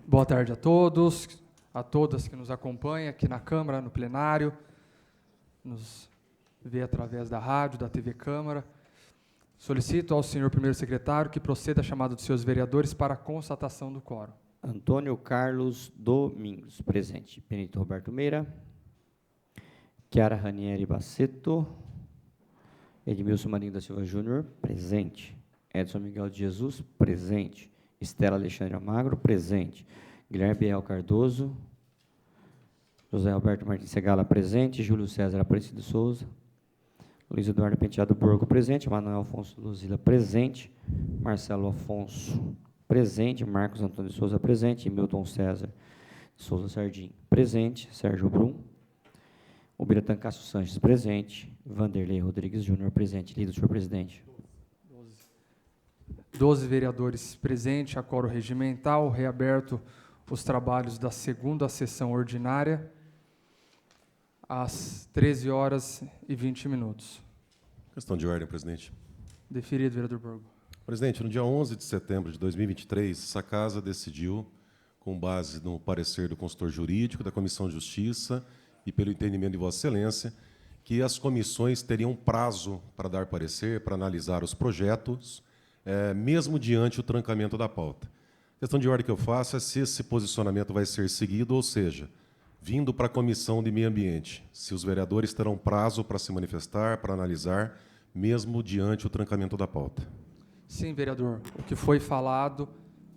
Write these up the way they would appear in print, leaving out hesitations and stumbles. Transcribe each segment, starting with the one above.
Boa tarde a todos, a todas que nos acompanham aqui na Câmara, no plenário, nos vê através da rádio, da TV Câmara. Solicito ao senhor primeiro secretário que proceda a chamada dos seus vereadores para a constatação do quórum. Antônio Carlos Domingos, presente. Benito Roberto Meira. Chiara Ranieri Baceto. Edmilson Marinho da Silva Júnior, presente. Edson Miguel de Jesus, presente. Estela Alexandre Almagro, presente. Guilherme Biel Cardoso. José Alberto Martins Segala, presente. Júlio César Aparecido Souza. Luiz Eduardo Penteado Borgo, presente. Manuel Afonso Luzila, presente. Marcelo Afonso, presente. Marcos Antônio de Souza, presente. Milton César de Souza Sardim, presente. Sérgio Brum. O Biratã Cássio Sanches, presente. Vanderlei Rodrigues Júnior, presente. Lido, senhor presidente. 12 vereadores presentes, a quórum regimental, reaberto os trabalhos da segunda sessão ordinária, às 13 horas e 20 minutos. Questão de ordem, presidente. Deferido, vereador Borgo. Presidente, no dia 11 de setembro de 2023, essa casa decidiu, com base no parecer do consultor jurídico, da Comissão de Justiça e pelo entendimento de Vossa Excelência, que as comissões teriam prazo para dar parecer, para analisar os projetos, mesmo diante do trancamento da pauta. A questão de ordem que eu faço é se esse posicionamento vai ser seguido, ou seja, vindo para a Comissão de Meio Ambiente, se os vereadores terão prazo para se manifestar, para analisar, mesmo diante do trancamento da pauta. Sim, vereador. O que foi falado,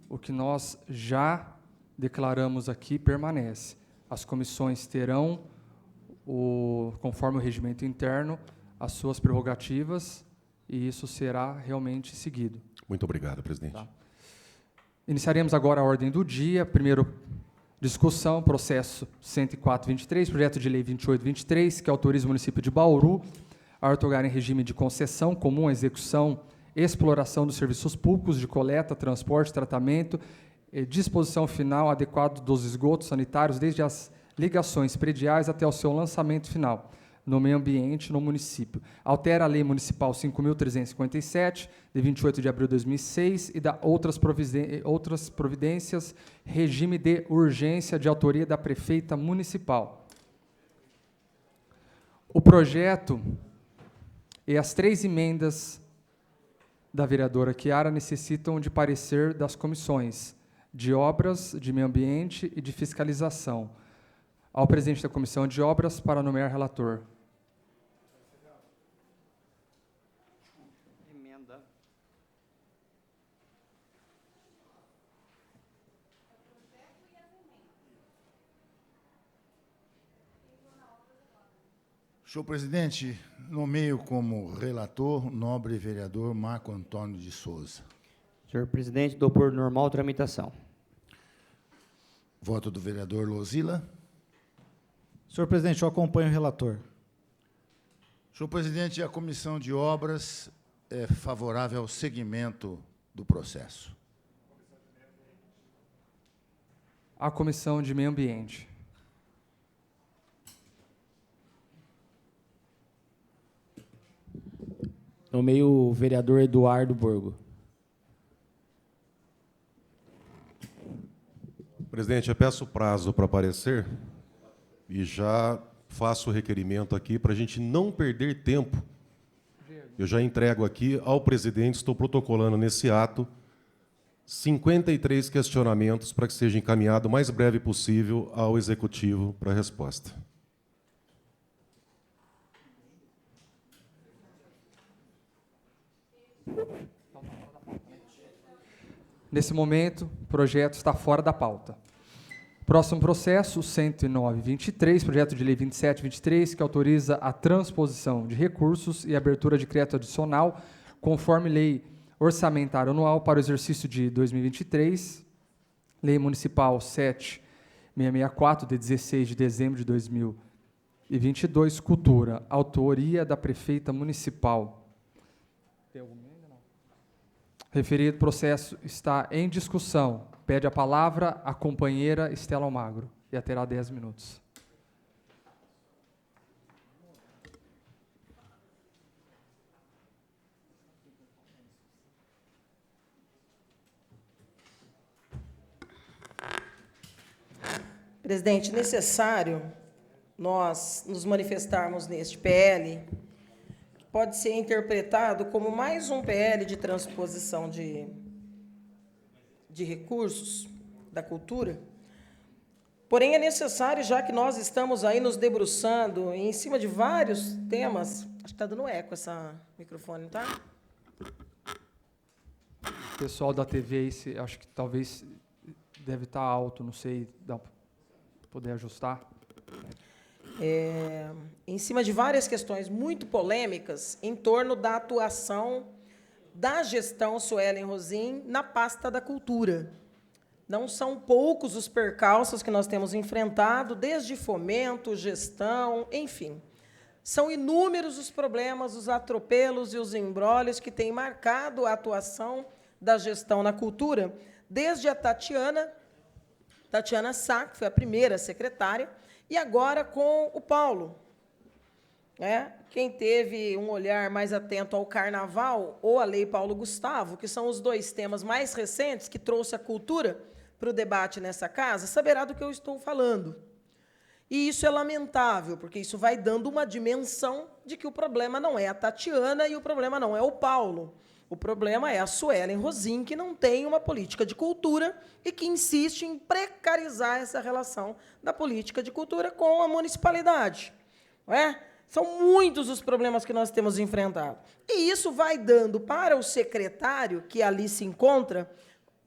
o que nós já declaramos aqui, permanece. As comissões terão, conforme o regimento interno, as suas prerrogativas, e isso será realmente seguido. Muito obrigado, presidente. Tá. Iniciaremos agora a ordem do dia. Primeiro, discussão, processo 104-23, projeto de lei 28-23, que autoriza o município de Bauru a outorgar em regime de concessão comum a execução e exploração dos serviços públicos de coleta, transporte, tratamento e disposição final adequado dos esgotos sanitários, desde as ligações prediais até o seu lançamento final no meio ambiente no município. Altera a Lei Municipal 5.357, de 28 de abril de 2006, e dá outras providências, regime de urgência de autoria da prefeita municipal. O projeto e as 3 emendas da vereadora Chiara necessitam de parecer das comissões de obras, de meio ambiente e de fiscalização. Ao presidente da Comissão de Obras para nomear relator. Emenda. Senhor presidente, nomeio como relator o nobre vereador Marco Antônio de Souza. Senhor presidente, dou por normal tramitação. Voto do vereador Luzila. Senhor presidente, eu acompanho o relator. Senhor presidente, a Comissão de Obras é favorável ao seguimento do processo. A Comissão de Meio Ambiente. Nomeio o vereador Eduardo Borgo. Presidente, eu peço prazo para aparecer e já faço o requerimento aqui para a gente não perder tempo. Eu já entrego aqui ao presidente, estou protocolando nesse ato 53 questionamentos para que seja encaminhado o mais breve possível ao executivo para a resposta. Nesse momento, o projeto está fora da pauta. Próximo processo, 109-23, projeto de lei 27-23, que autoriza a transposição de recursos e abertura de crédito adicional, conforme lei orçamentária anual para o exercício de 2023, lei municipal 7664, de 16 de dezembro de 2022, cultura, autoria da prefeita municipal. Tem alguma emenda? Não. Referido processo está em discussão. Pede a palavra a companheira Estela Almagro, e terá 10 minutos. Presidente, necessário nós nos manifestarmos neste PL, que pode ser interpretado como mais um PL de transposição de recursos da cultura. Porém, é necessário, já que nós estamos aí nos debruçando em cima de vários temas. Acho que está dando eco essa microfone, tá? Pessoal da TV aí, acho que talvez deve estar alto, não sei, dá para poder ajustar. Em cima de várias questões muito polêmicas em torno da atuação da gestão Suelen Rosim na pasta da cultura. Não são poucos os percalços que nós temos enfrentado, desde fomento, gestão, enfim. São inúmeros os problemas, os atropelos e os embrólios que têm marcado a atuação da gestão na cultura, desde a Tatiana Sá, que foi a primeira secretária, e agora com o Paulo. Quem teve um olhar mais atento ao Carnaval ou à Lei Paulo Gustavo, que são os dois temas mais recentes que trouxe a cultura para o debate nessa casa, saberá do que eu estou falando. E isso é lamentável, porque isso vai dando uma dimensão de que o problema não é a Tatiana e o problema não é o Paulo. O problema é a Suelen Rosim, que não tem uma política de cultura e que insiste em precarizar essa relação da política de cultura com a municipalidade. Não é? São muitos os problemas que nós temos enfrentado. E isso vai dando para o secretário que ali se encontra,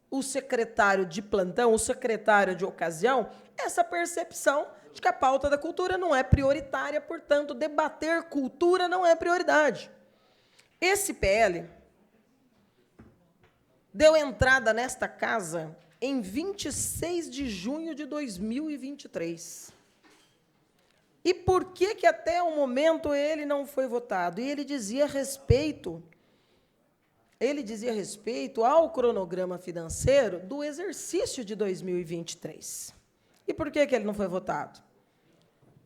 o secretário de plantão, o secretário de ocasião, essa percepção de que a pauta da cultura não é prioritária, portanto, debater cultura não é prioridade. Esse PL deu entrada nesta casa em 26 de junho de 2023. E por que até o momento ele não foi votado? E ele dizia respeito ao cronograma financeiro do exercício de 2023. E por que ele não foi votado?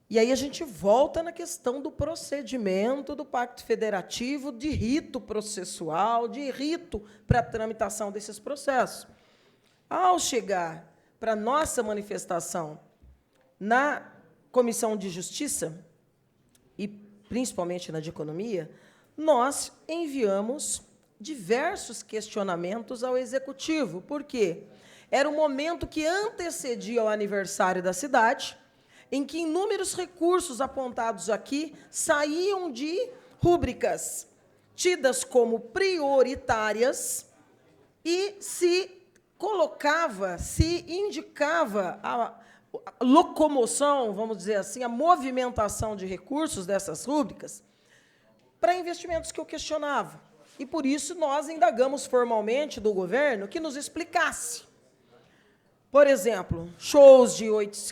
E aí a gente volta na questão do procedimento do Pacto Federativo, de rito processual, de rito para a tramitação desses processos. Ao chegar para a nossa manifestação na Comissão de Justiça, e principalmente na de Economia, nós enviamos diversos questionamentos ao Executivo. Por quê? Era o momento que antecedia o aniversário da cidade, em que inúmeros recursos apontados aqui saíam de rúbricas tidas como prioritárias e se colocava, se indicava a locomoção, vamos dizer assim, a movimentação de recursos dessas rúbricas para investimentos que eu questionava. E, por isso, nós indagamos formalmente do governo que nos explicasse. Por exemplo, shows de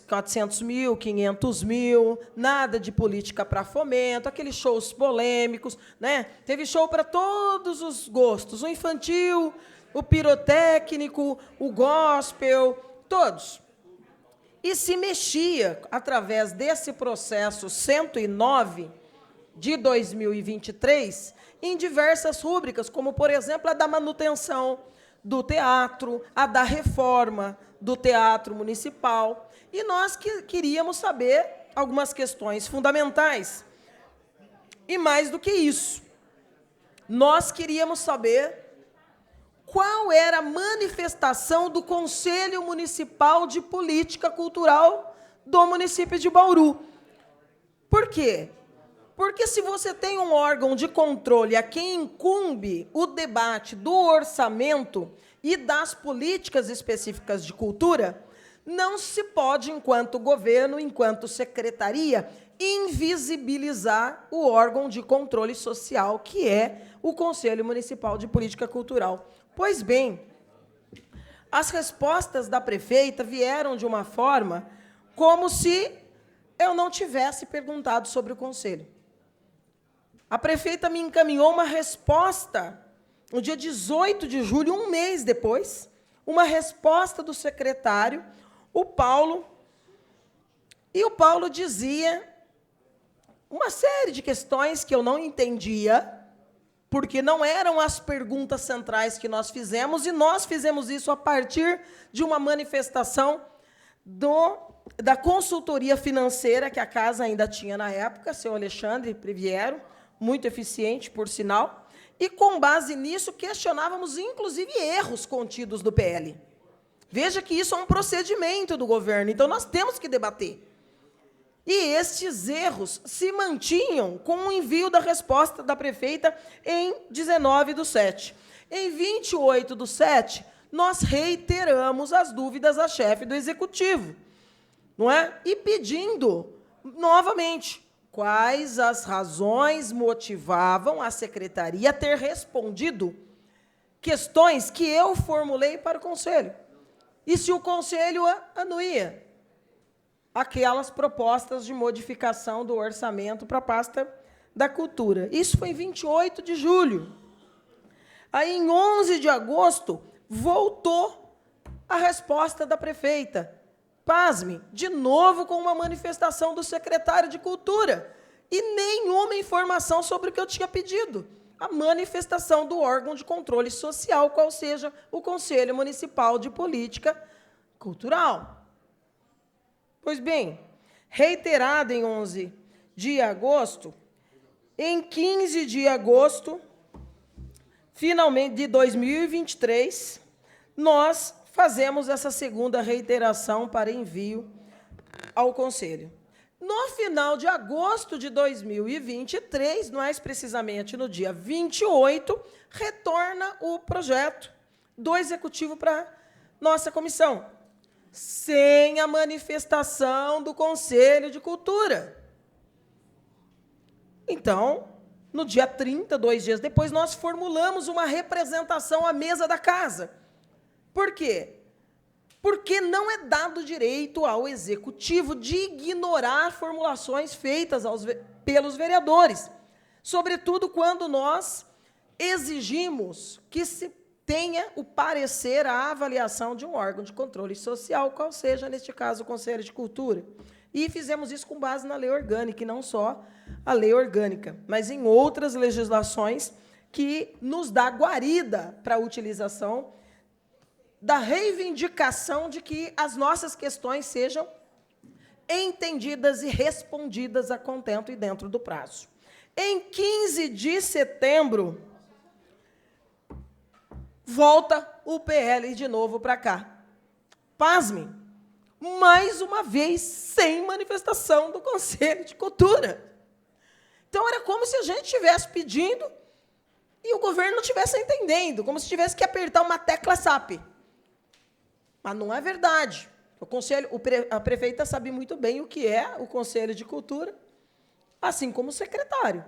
400 mil, 500 mil, nada de política para fomento, aqueles shows polêmicos, né? Teve show para todos os gostos, o infantil, o pirotécnico, o gospel, todos. E se mexia, através desse processo 109 de 2023, em diversas rúbricas, como, por exemplo, a da manutenção do teatro, a da reforma do teatro municipal. E nós queríamos saber algumas questões fundamentais. E mais do que isso, nós queríamos saber qual era a manifestação do Conselho Municipal de Política Cultural do município de Bauru. Por quê? Porque se você tem um órgão de controle a quem incumbe o debate do orçamento e das políticas específicas de cultura, não se pode, enquanto governo, enquanto secretaria, invisibilizar o órgão de controle social, que é o Conselho Municipal de Política Cultural. Pois bem, as respostas da prefeita vieram de uma forma como se eu não tivesse perguntado sobre o Conselho. A prefeita me encaminhou uma resposta, no dia 18 de julho, um mês depois, uma resposta do secretário, o Paulo, e o Paulo dizia uma série de questões que eu não entendia, porque não eram as perguntas centrais que nós fizemos, e nós fizemos isso a partir de uma manifestação do da consultoria financeira que a casa ainda tinha na época, seu Alexandre Priviero, muito eficiente, por sinal, e, com base nisso, questionávamos, inclusive, erros contidos do PL. Veja que isso é um procedimento do governo, então nós temos que debater. E estes erros se mantinham com o envio da resposta da prefeita em 19/7. Em 28/7, nós reiteramos as dúvidas à chefe do Executivo, não é? E pedindo, novamente, quais as razões motivavam a Secretaria a ter respondido questões que eu formulei para o Conselho. E se o Conselho anuía aquelas propostas de modificação do orçamento para a pasta da Cultura. Isso foi em 28 de julho. Aí, em 11 de agosto, voltou a resposta da prefeita. Pasme, de novo com uma manifestação do secretário de Cultura. E nenhuma informação sobre o que eu tinha pedido. A manifestação do órgão de controle social, qual seja o Conselho Municipal de Política Cultural. Pois bem, reiterada em 11 de agosto, em 15 de agosto, finalmente, de 2023, nós fazemos essa segunda reiteração para envio ao Conselho. No final de agosto de 2023, mais precisamente no dia 28, retorna o projeto do Executivo para nossa comissão, sem a manifestação do Conselho de Cultura. Então, no dia 30, 2 dias depois, nós formulamos uma representação à mesa da casa. Por quê? Porque não é dado direito ao Executivo de ignorar formulações feitas pelos vereadores, sobretudo quando nós exigimos que se tenha o parecer, a avaliação de um órgão de controle social, qual seja, neste caso, o Conselho de Cultura. E fizemos isso com base na lei orgânica, e não só a lei orgânica, mas em outras legislações que nos dá guarida para a utilização da reivindicação de que as nossas questões sejam entendidas e respondidas a contento e dentro do prazo. Em 15 de setembro, volta o PL de novo para cá. Pasmem, mais uma vez sem manifestação do Conselho de Cultura. Então, era como se a gente estivesse pedindo e o governo não estivesse entendendo, como se tivesse que apertar uma tecla SAP. Mas não é verdade. A prefeita sabe muito bem o que é o Conselho de Cultura, assim como o secretário.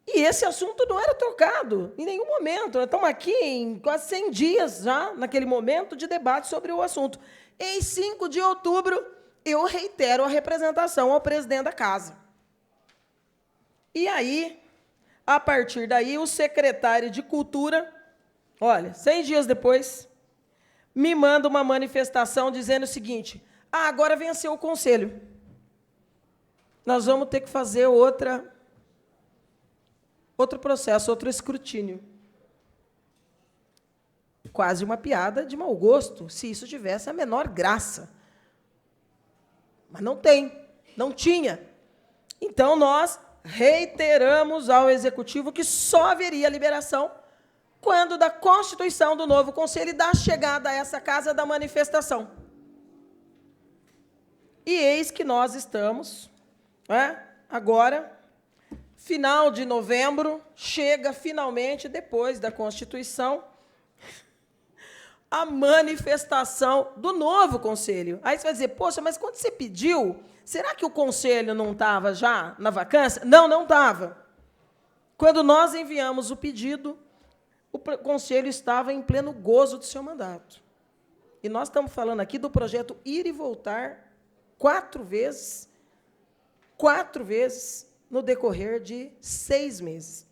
E esse assunto não era trocado em nenhum momento. Nós estamos aqui em quase 100 dias já, naquele momento de debate sobre o assunto. Em 5 de outubro, eu reitero a representação ao presidente da casa. E aí, a partir daí, o secretário de Cultura, olha, 100 dias depois, me manda uma manifestação dizendo o seguinte: agora venceu o Conselho. Nós vamos ter que fazer outro processo, outro escrutínio. Quase uma piada de mau gosto, se isso tivesse a menor graça. Mas não tem, não tinha. Então, nós reiteramos ao Executivo que só haveria liberação quando da constituição do novo Conselho e da chegada a essa casa da manifestação. E eis que nós estamos, agora, final de novembro, chega finalmente, depois da Constituição, a manifestação do novo Conselho. Aí você vai dizer, poxa, mas quando você pediu, será que o Conselho não estava já na vacância? Não, não estava. Quando nós enviamos o pedido, o Conselho estava em pleno gozo do seu mandato. E nós estamos falando aqui do projeto ir e voltar 4 vezes no decorrer de 6 meses.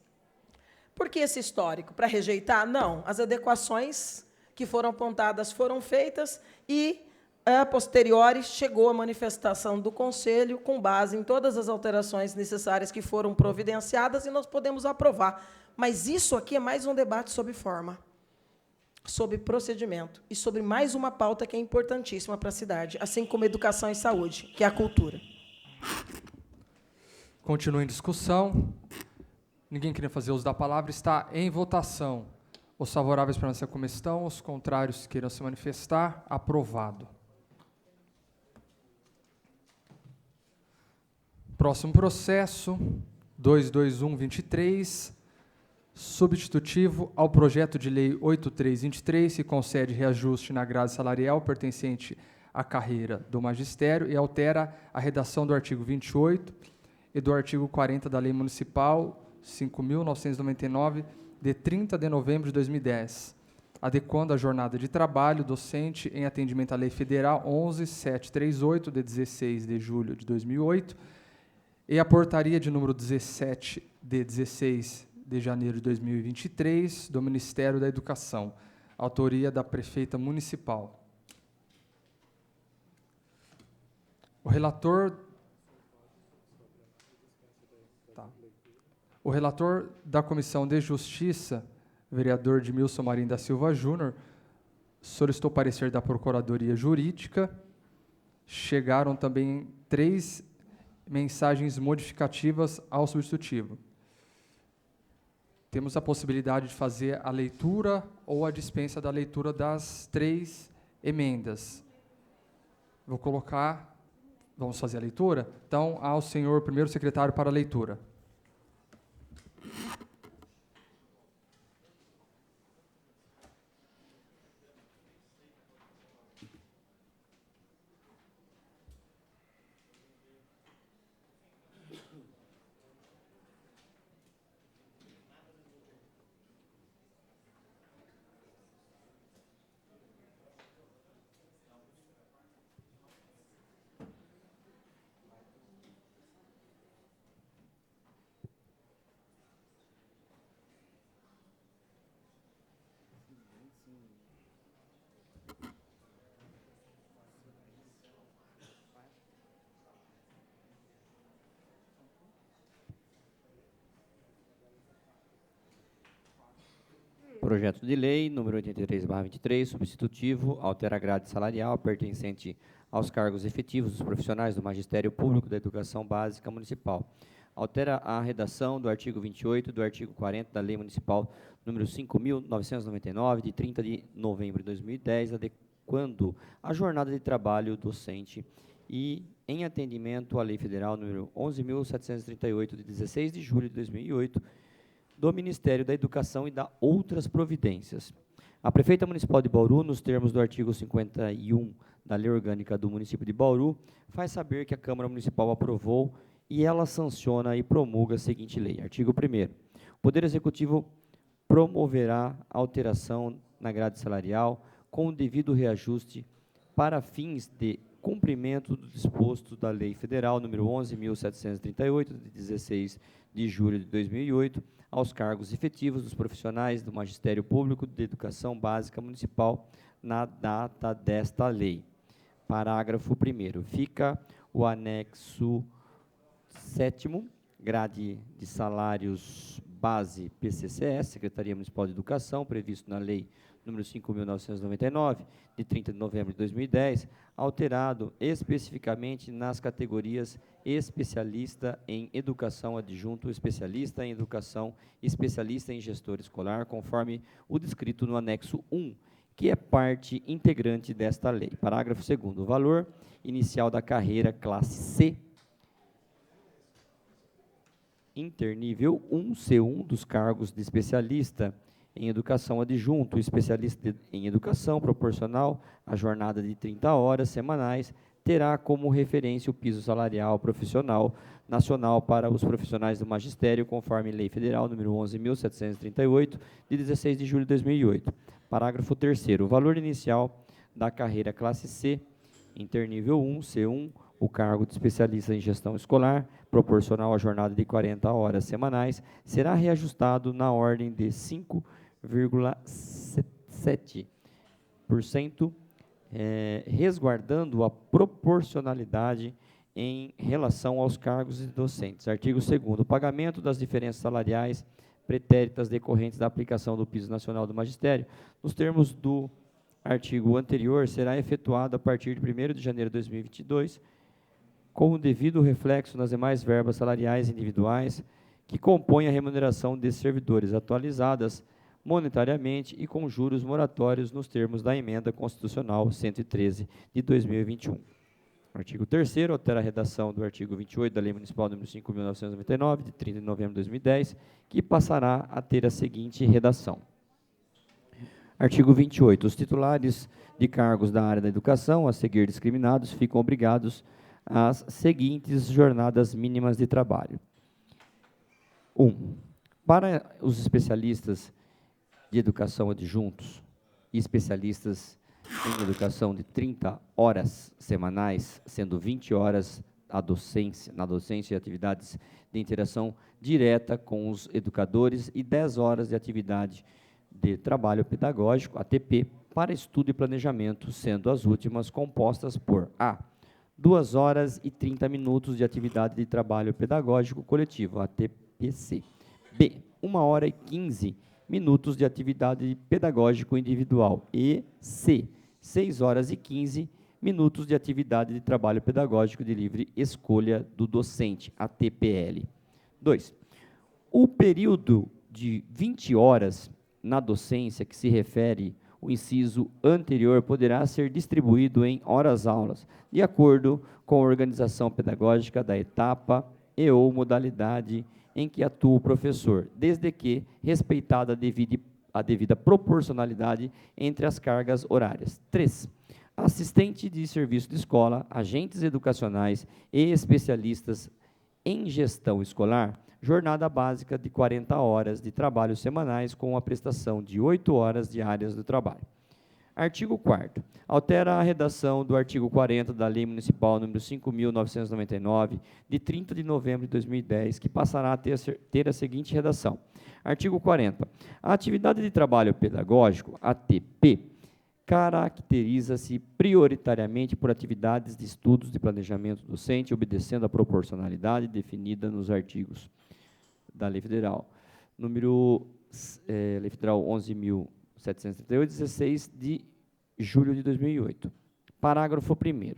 Por que esse histórico? Para rejeitar? Não. As adequações que foram apontadas foram feitas e, a posteriori, chegou a manifestação do Conselho com base em todas as alterações necessárias que foram providenciadas e nós podemos aprovar. Mas isso aqui é mais um debate sobre forma. sobre procedimento e sobre mais uma pauta que é importantíssima para a cidade, assim como educação e saúde, que é a cultura. Continua em discussão. Ninguém queria fazer uso da palavra. Está em votação. Os favoráveis permanecem como estão, os contrários queiram se manifestar. Aprovado. Próximo processo, 22123, substitutivo ao projeto de lei 8323, que concede reajuste na grade salarial pertencente à carreira do magistério e altera a redação do artigo 28 e do artigo 40 da Lei Municipal 5.999, de 30 de novembro de 2010, adequando a jornada de trabalho docente em atendimento à Lei Federal 11.738, de 16 de julho de 2008, e a portaria de número 17, de 16 de janeiro de 2023, do Ministério da Educação, autoria da prefeita municipal. O relator da Comissão de Justiça, vereador Edmilson Marinho da Silva Júnior, solicitou parecer da Procuradoria Jurídica. Chegaram também 3 mensagens modificativas ao substitutivo. Temos a possibilidade de fazer a leitura ou a dispensa da leitura das 3 emendas. Vamos fazer a leitura? Então, ao senhor primeiro secretário para a leitura. Projeto de lei número 83/23, substitutivo, altera a grade salarial pertencente aos cargos efetivos dos profissionais do Magistério Público da Educação Básica Municipal. Altera a redação do artigo 28 do artigo 40 da Lei Municipal número 5.999, de 30 de novembro de 2010, adequando a jornada de trabalho docente e em atendimento à Lei Federal número 11.738, de 16 de julho de 2008, do Ministério da Educação e da outras providências. A Prefeita Municipal de Bauru, nos termos do artigo 51 da Lei Orgânica do Município de Bauru, faz saber que a Câmara Municipal aprovou e ela sanciona e promulga a seguinte lei. Artigo 1º. O Poder Executivo promoverá alteração na grade salarial com o devido reajuste para fins de cumprimento do disposto da Lei Federal número 11.738, de 16 de julho de 2008, aos cargos efetivos dos profissionais do Magistério Público de Educação Básica Municipal na data desta lei. Parágrafo 1º. Fica o anexo 7º, grade de salários base PCCS, Secretaria Municipal de Educação, previsto na Lei número 5.999, de 30 de novembro de 2010, alterado especificamente nas categorias especialista em educação adjunto, especialista em educação, especialista em gestor escolar, conforme o descrito no anexo 1, que é parte integrante desta lei. Parágrafo 2º. O valor inicial da carreira classe C, internível 1C1 dos cargos de especialista em educação adjunto, especialista em educação proporcional à jornada de 30 horas semanais, terá como referência o piso salarial profissional nacional para os profissionais do magistério, conforme Lei Federal número 11.738, de 16 de julho de 2008. Parágrafo 3º. O valor inicial da carreira classe C, internível 1, C1, o cargo de especialista em gestão escolar, proporcional à jornada de 40 horas semanais, será reajustado na ordem de 5,7%, resguardando a proporcionalidade em relação aos cargos de docentes. Artigo 2º. O pagamento das diferenças salariais pretéritas decorrentes da aplicação do piso nacional do magistério, nos termos do artigo anterior, será efetuado a partir de 1º de janeiro de 2022, com o devido reflexo nas demais verbas salariais individuais que compõem a remuneração desses servidores, atualizadas monetariamente e com juros moratórios nos termos da Emenda Constitucional 113 de 2021. Artigo 3º, altera a redação do artigo 28 da Lei Municipal nº 5.999, de 30 de novembro de 2010, que passará a ter a seguinte redação. Artigo 28. Os titulares de cargos da área da educação, a seguir discriminados, ficam obrigados às seguintes jornadas mínimas de trabalho. 1. Para os especialistas de educação adjuntos e especialistas em educação de 30 horas semanais, sendo 20 horas na docência e atividades de interação direta com os educadores e 10 horas de atividade de trabalho pedagógico, ATP, para estudo e planejamento, sendo as últimas compostas por A. 2 horas e 30 minutos de atividade de trabalho pedagógico coletivo, ATPC. B. 1 hora e 15 minutos de atividade pedagógico individual. E C. 6 horas e 15 minutos de atividade de trabalho pedagógico de livre escolha do docente, ATPL. 2. O período de 20 horas na docência que se refere o inciso anterior poderá ser distribuído em horas-aulas, de acordo com a organização pedagógica da etapa e ou modalidade em que atua o professor, desde que respeitada a devida proporcionalidade entre as cargas horárias. 3. Assistente de serviço de escola, agentes educacionais e especialistas em gestão escolar, jornada básica de 40 horas de trabalho semanais com a prestação de 8 horas diárias do trabalho. Artigo 4º. Altera a redação do artigo 40 da Lei Municipal nº 5.999, de 30 de novembro de 2010, que passará a ter a seguinte redação. Artigo 40. A atividade de trabalho pedagógico, ATP, caracteriza-se prioritariamente por atividades de estudos de planejamento docente, obedecendo à proporcionalidade definida nos artigos da Lei Federal, Lei Federal 11.738, 16 de julho de 2008. Parágrafo 1º.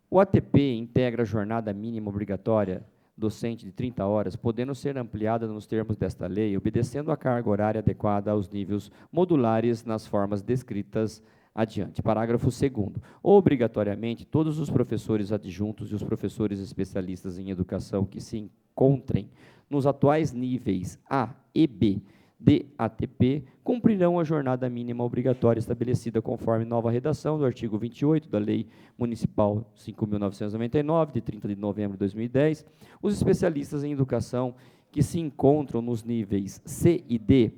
O ATP integra a jornada mínima obrigatória docente de 30 horas, podendo ser ampliada nos termos desta lei, obedecendo à carga horária adequada aos níveis modulares nas formas descritas adiante. Parágrafo 2º. Obrigatoriamente, todos os professores adjuntos e os professores especialistas em educação que se encontrem nos atuais níveis A e B de ATP, cumprirão a jornada mínima obrigatória estabelecida conforme nova redação do artigo 28 da Lei Municipal 5.999, de 30 de novembro de 2010. Os especialistas em educação que se encontram nos níveis C e D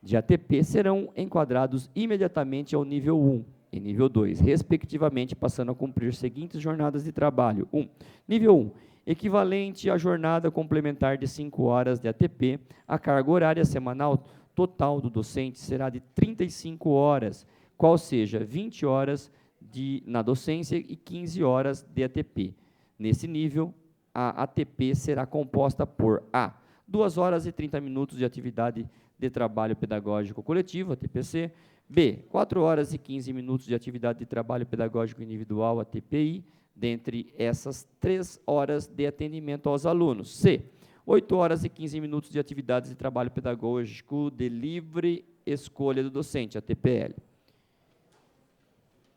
de ATP serão enquadrados imediatamente ao nível 1 e nível 2, respectivamente, passando a cumprir seguintes jornadas de trabalho. Nível 1. Equivalente à jornada complementar de 5 horas de ATP, a carga horária semanal total do docente será de 35 horas, qual seja 20 horas na docência e 15 horas de ATP. Nesse nível, a ATP será composta por A. 2 horas e 30 minutos de atividade de trabalho pedagógico coletivo, ATPC. B. 4 horas e 15 minutos de atividade de trabalho pedagógico individual, ATPI, dentre essas 3 horas de atendimento aos alunos. C. 8 horas e 15 minutos de atividades de trabalho pedagógico de livre escolha do docente, ATPL.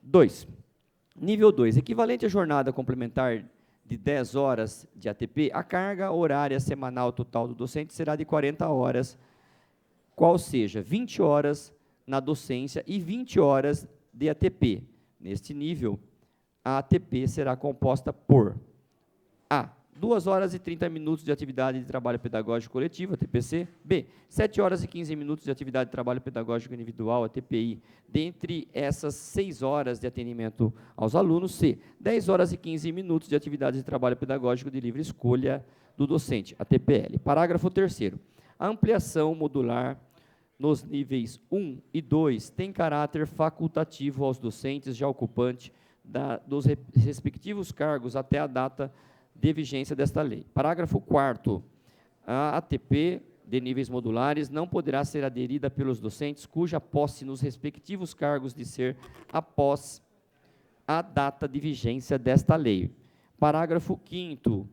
2. Nível 2. Equivalente à jornada complementar de 10 horas de ATP, a carga horária semanal total do docente será de 40 horas, qual seja 20 horas na docência e 20 horas de ATP. Neste nível, a ATP será composta por A. 2 horas e 30 minutos de atividade de trabalho pedagógico coletivo, ATPC. B. 7 horas e 15 minutos de atividade de trabalho pedagógico individual, ATPI. Dentre essas 6 horas de atendimento aos alunos. C. 10 horas e 15 minutos de atividade de trabalho pedagógico de livre escolha do docente, ATPL. Parágrafo 3º. A ampliação modular nos níveis 1 e 2 tem caráter facultativo aos docentes já ocupantes dos respectivos cargos até a data de vigência desta lei. Parágrafo 4º. A ATP de níveis modulares não poderá ser aderida pelos docentes cuja posse nos respectivos cargos de ser após a data de vigência desta lei. Parágrafo 5º.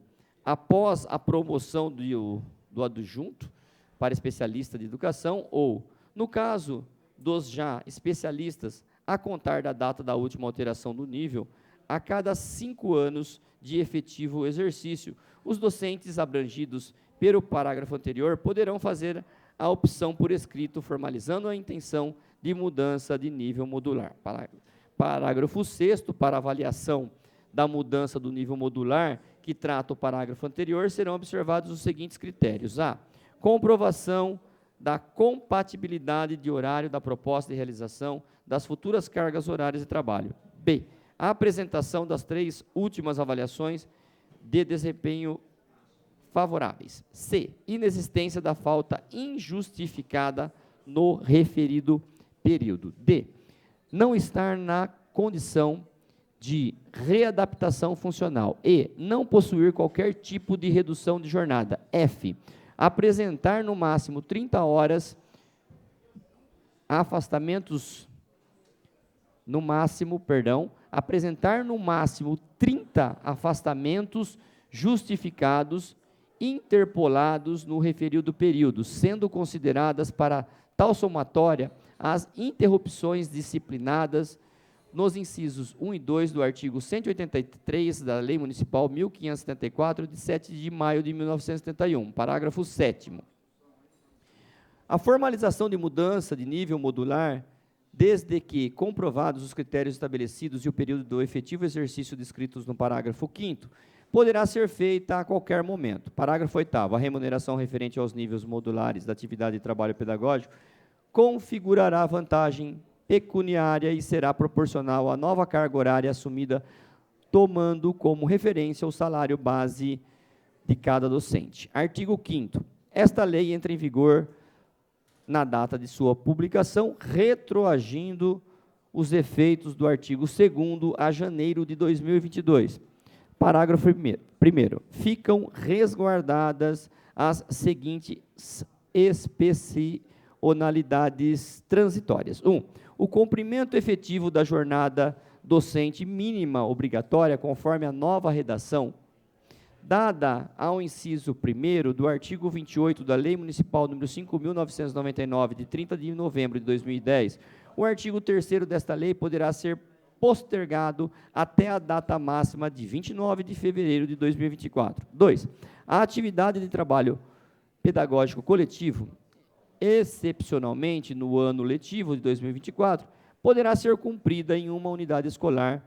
Após a promoção do adjunto para especialista de educação ou, no caso dos já especialistas, a contar da data da última alteração do nível, a cada 5 anos de efetivo exercício, os docentes abrangidos pelo parágrafo anterior poderão fazer a opção por escrito, formalizando a intenção de mudança de nível modular. Parágrafo 6º, para avaliação da mudança do nível modular, que trata o parágrafo anterior, serão observados os seguintes critérios. A. Comprovação da compatibilidade de horário da proposta de realização das futuras cargas horárias de trabalho. B. A apresentação das 3 últimas avaliações de desempenho favoráveis. C. Inexistência da falta injustificada no referido período. D. Não estar na condição de readaptação funcional. E. Não possuir qualquer tipo de redução de jornada. F. Apresentar no máximo 30 horas apresentar no máximo 30 afastamentos justificados interpolados no referido período, sendo consideradas para tal somatória as interrupções disciplinadas nos incisos 1 e 2 do artigo 183 da Lei Municipal 1574, de 7 de maio de 1971, parágrafo 7º. A formalização de mudança de nível modular, desde que comprovados os critérios estabelecidos e o período do efetivo exercício descritos no parágrafo 5º, poderá ser feita a qualquer momento. Parágrafo 8º. A remuneração referente aos níveis modulares da atividade de trabalho pedagógico configurará vantagem pecuniária e será proporcional à nova carga horária assumida, tomando como referência o salário base de cada docente. Artigo 5º. Esta lei entra em vigor na data de sua publicação, retroagindo os efeitos do artigo 2º a janeiro de 2022. Parágrafo 1º. Ficam resguardadas as seguintes especialidades transitórias. 1. O cumprimento efetivo da jornada docente mínima obrigatória, conforme a nova redação, dada ao inciso 1º do artigo 28 da Lei Municipal nº 5.999, de 30 de novembro de 2010, o artigo 3º desta lei poderá ser postergado até a data máxima de 29 de fevereiro de 2024. 2. A atividade de trabalho pedagógico coletivo, excepcionalmente no ano letivo de 2024, poderá ser cumprida em uma unidade escolar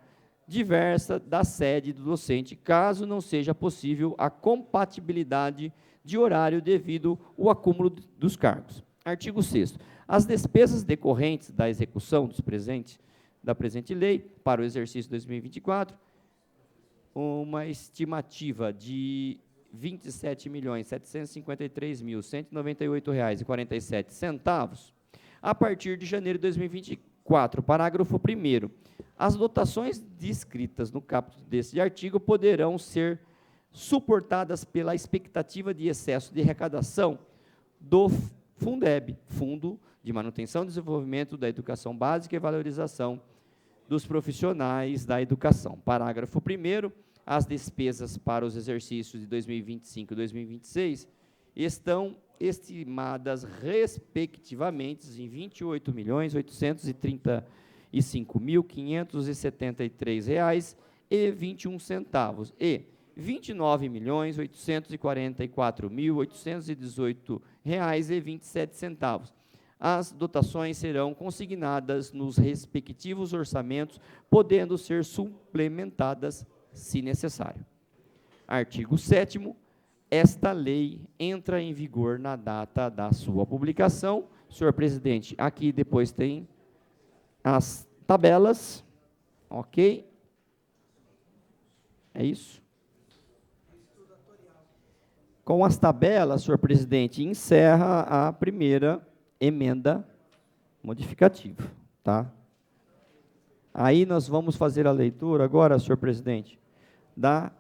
diversa da sede do docente, caso não seja possível a compatibilidade de horário devido ao acúmulo dos cargos. Artigo 6º. As despesas decorrentes da execução da presente lei para o exercício 2024, uma estimativa de R$ 27.753.198,47, a partir de janeiro de 2024. Parágrafo 1º. As dotações descritas no caput deste artigo poderão ser suportadas pela expectativa de excesso de arrecadação do Fundeb, Fundo de Manutenção e Desenvolvimento da Educação Básica e Valorização dos Profissionais da Educação. Parágrafo 1º. As despesas para os exercícios de 2025 e 2026 estão estimadas, respectivamente, em R$ 28.835.573,21 e R$ 29.844.818,27. As dotações serão consignadas nos respectivos orçamentos, podendo ser suplementadas se necessário. Artigo 7º. Esta lei entra em vigor na data da sua publicação. Senhor presidente, aqui depois tem as tabelas, ok? É isso? Com as tabelas, senhor presidente, encerra a primeira emenda modificativa, tá? Aí nós vamos fazer a leitura agora, senhor presidente, da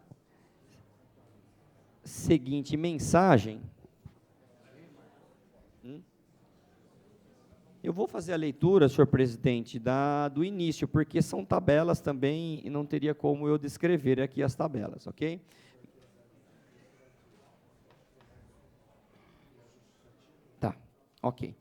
seguinte mensagem. Eu vou fazer a leitura, senhor presidente, do início, porque são tabelas também e não teria como eu descrever aqui as tabelas, ok? Tá, ok.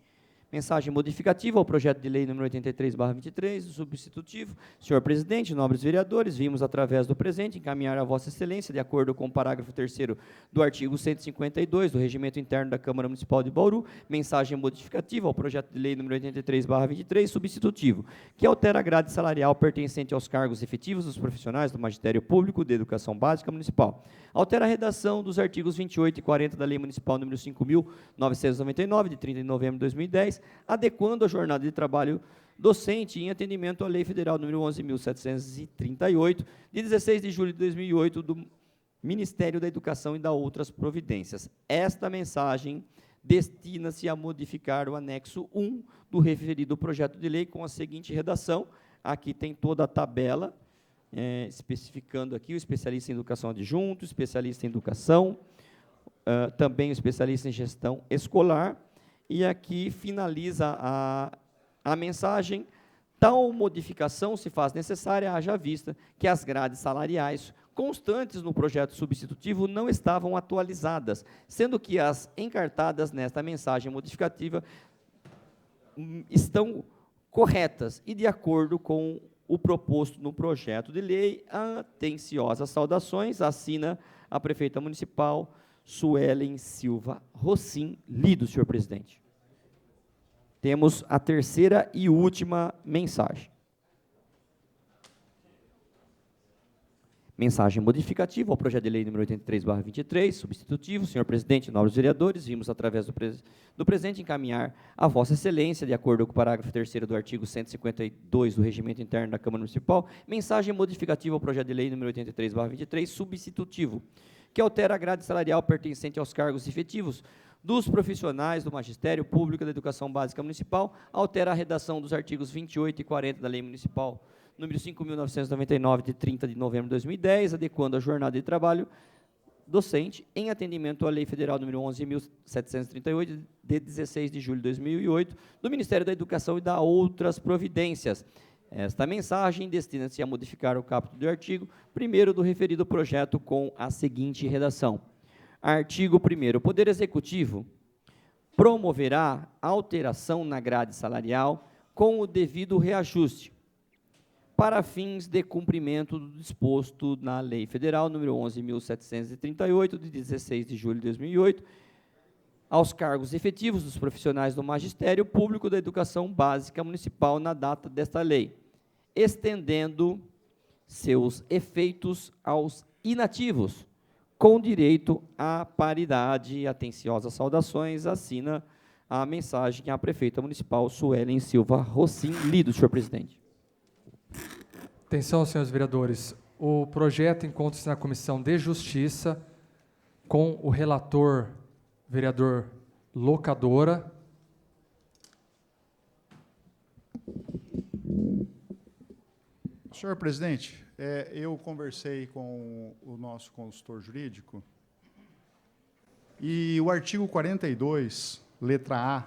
Mensagem modificativa ao projeto de lei número 83/23, do substitutivo. Senhor presidente, nobres vereadores, vimos, através do presente, encaminhar a vossa excelência, de acordo com o parágrafo 3º do artigo 152 do Regimento Interno da Câmara Municipal de Bauru, mensagem modificativa ao projeto de lei número 83/23, substitutivo, que altera a grade salarial pertencente aos cargos efetivos dos profissionais do Magistério Público de Educação Básica Municipal. Altera a redação dos artigos 28 e 40 da Lei Municipal número 5.999, de 30 de novembro de 2010, adequando a jornada de trabalho docente em atendimento à Lei Federal número 11.738, de 16 de julho de 2008, do Ministério da Educação e da outras providências. Esta mensagem destina-se a modificar o anexo 1 do referido projeto de lei com a seguinte redação. Aqui tem toda a tabela, especificando aqui o especialista em educação adjunto, especialista em educação, também o especialista em gestão escolar, e aqui finaliza a mensagem. Tal modificação se faz necessária, haja vista que as grades salariais constantes no projeto substitutivo não estavam atualizadas, sendo que as encartadas nesta mensagem modificativa estão corretas e de acordo com o proposto no projeto de lei. Atenciosas saudações, assina a prefeita municipal, Suelen Silva Rossim. Lido, senhor presidente. Temos a terceira e última mensagem. Mensagem modificativa ao projeto de lei número 83/23, substitutivo. Senhor presidente, nobres vereadores, vimos, através do presente, encaminhar a vossa excelência, de acordo com o parágrafo 3º do artigo 152 do Regimento Interno da Câmara Municipal, mensagem modificativa ao projeto de lei número 83/23, substitutivo, que altera a grade salarial pertencente aos cargos efetivos dos profissionais do Magistério Público da Educação Básica Municipal, altera a redação dos artigos 28 e 40 da Lei Municipal número 5.999, de 30 de novembro de 2010, adequando a jornada de trabalho docente em atendimento à Lei Federal número 11.738, de 16 de julho de 2008, do Ministério da Educação e da outras providências. Esta mensagem destina-se a modificar o caput do artigo 1º do referido projeto com a seguinte redação. Artigo 1º. O Poder Executivo promoverá alteração na grade salarial com o devido reajuste para fins de cumprimento do disposto na Lei Federal número 11.738, de 16 de julho de 2008, aos cargos efetivos dos profissionais do Magistério Público da Educação Básica Municipal na data desta lei, estendendo seus efeitos aos inativos, com direito à paridade. Atenciosas saudações, assina a mensagem a prefeita municipal, Suelen Silva Rossim. Lido, senhor presidente. Atenção, senhores vereadores. O projeto encontra-se na Comissão de Justiça, com o relator, vereador Locadora. Senhor presidente, eu conversei com o nosso consultor jurídico e o artigo 42, letra A,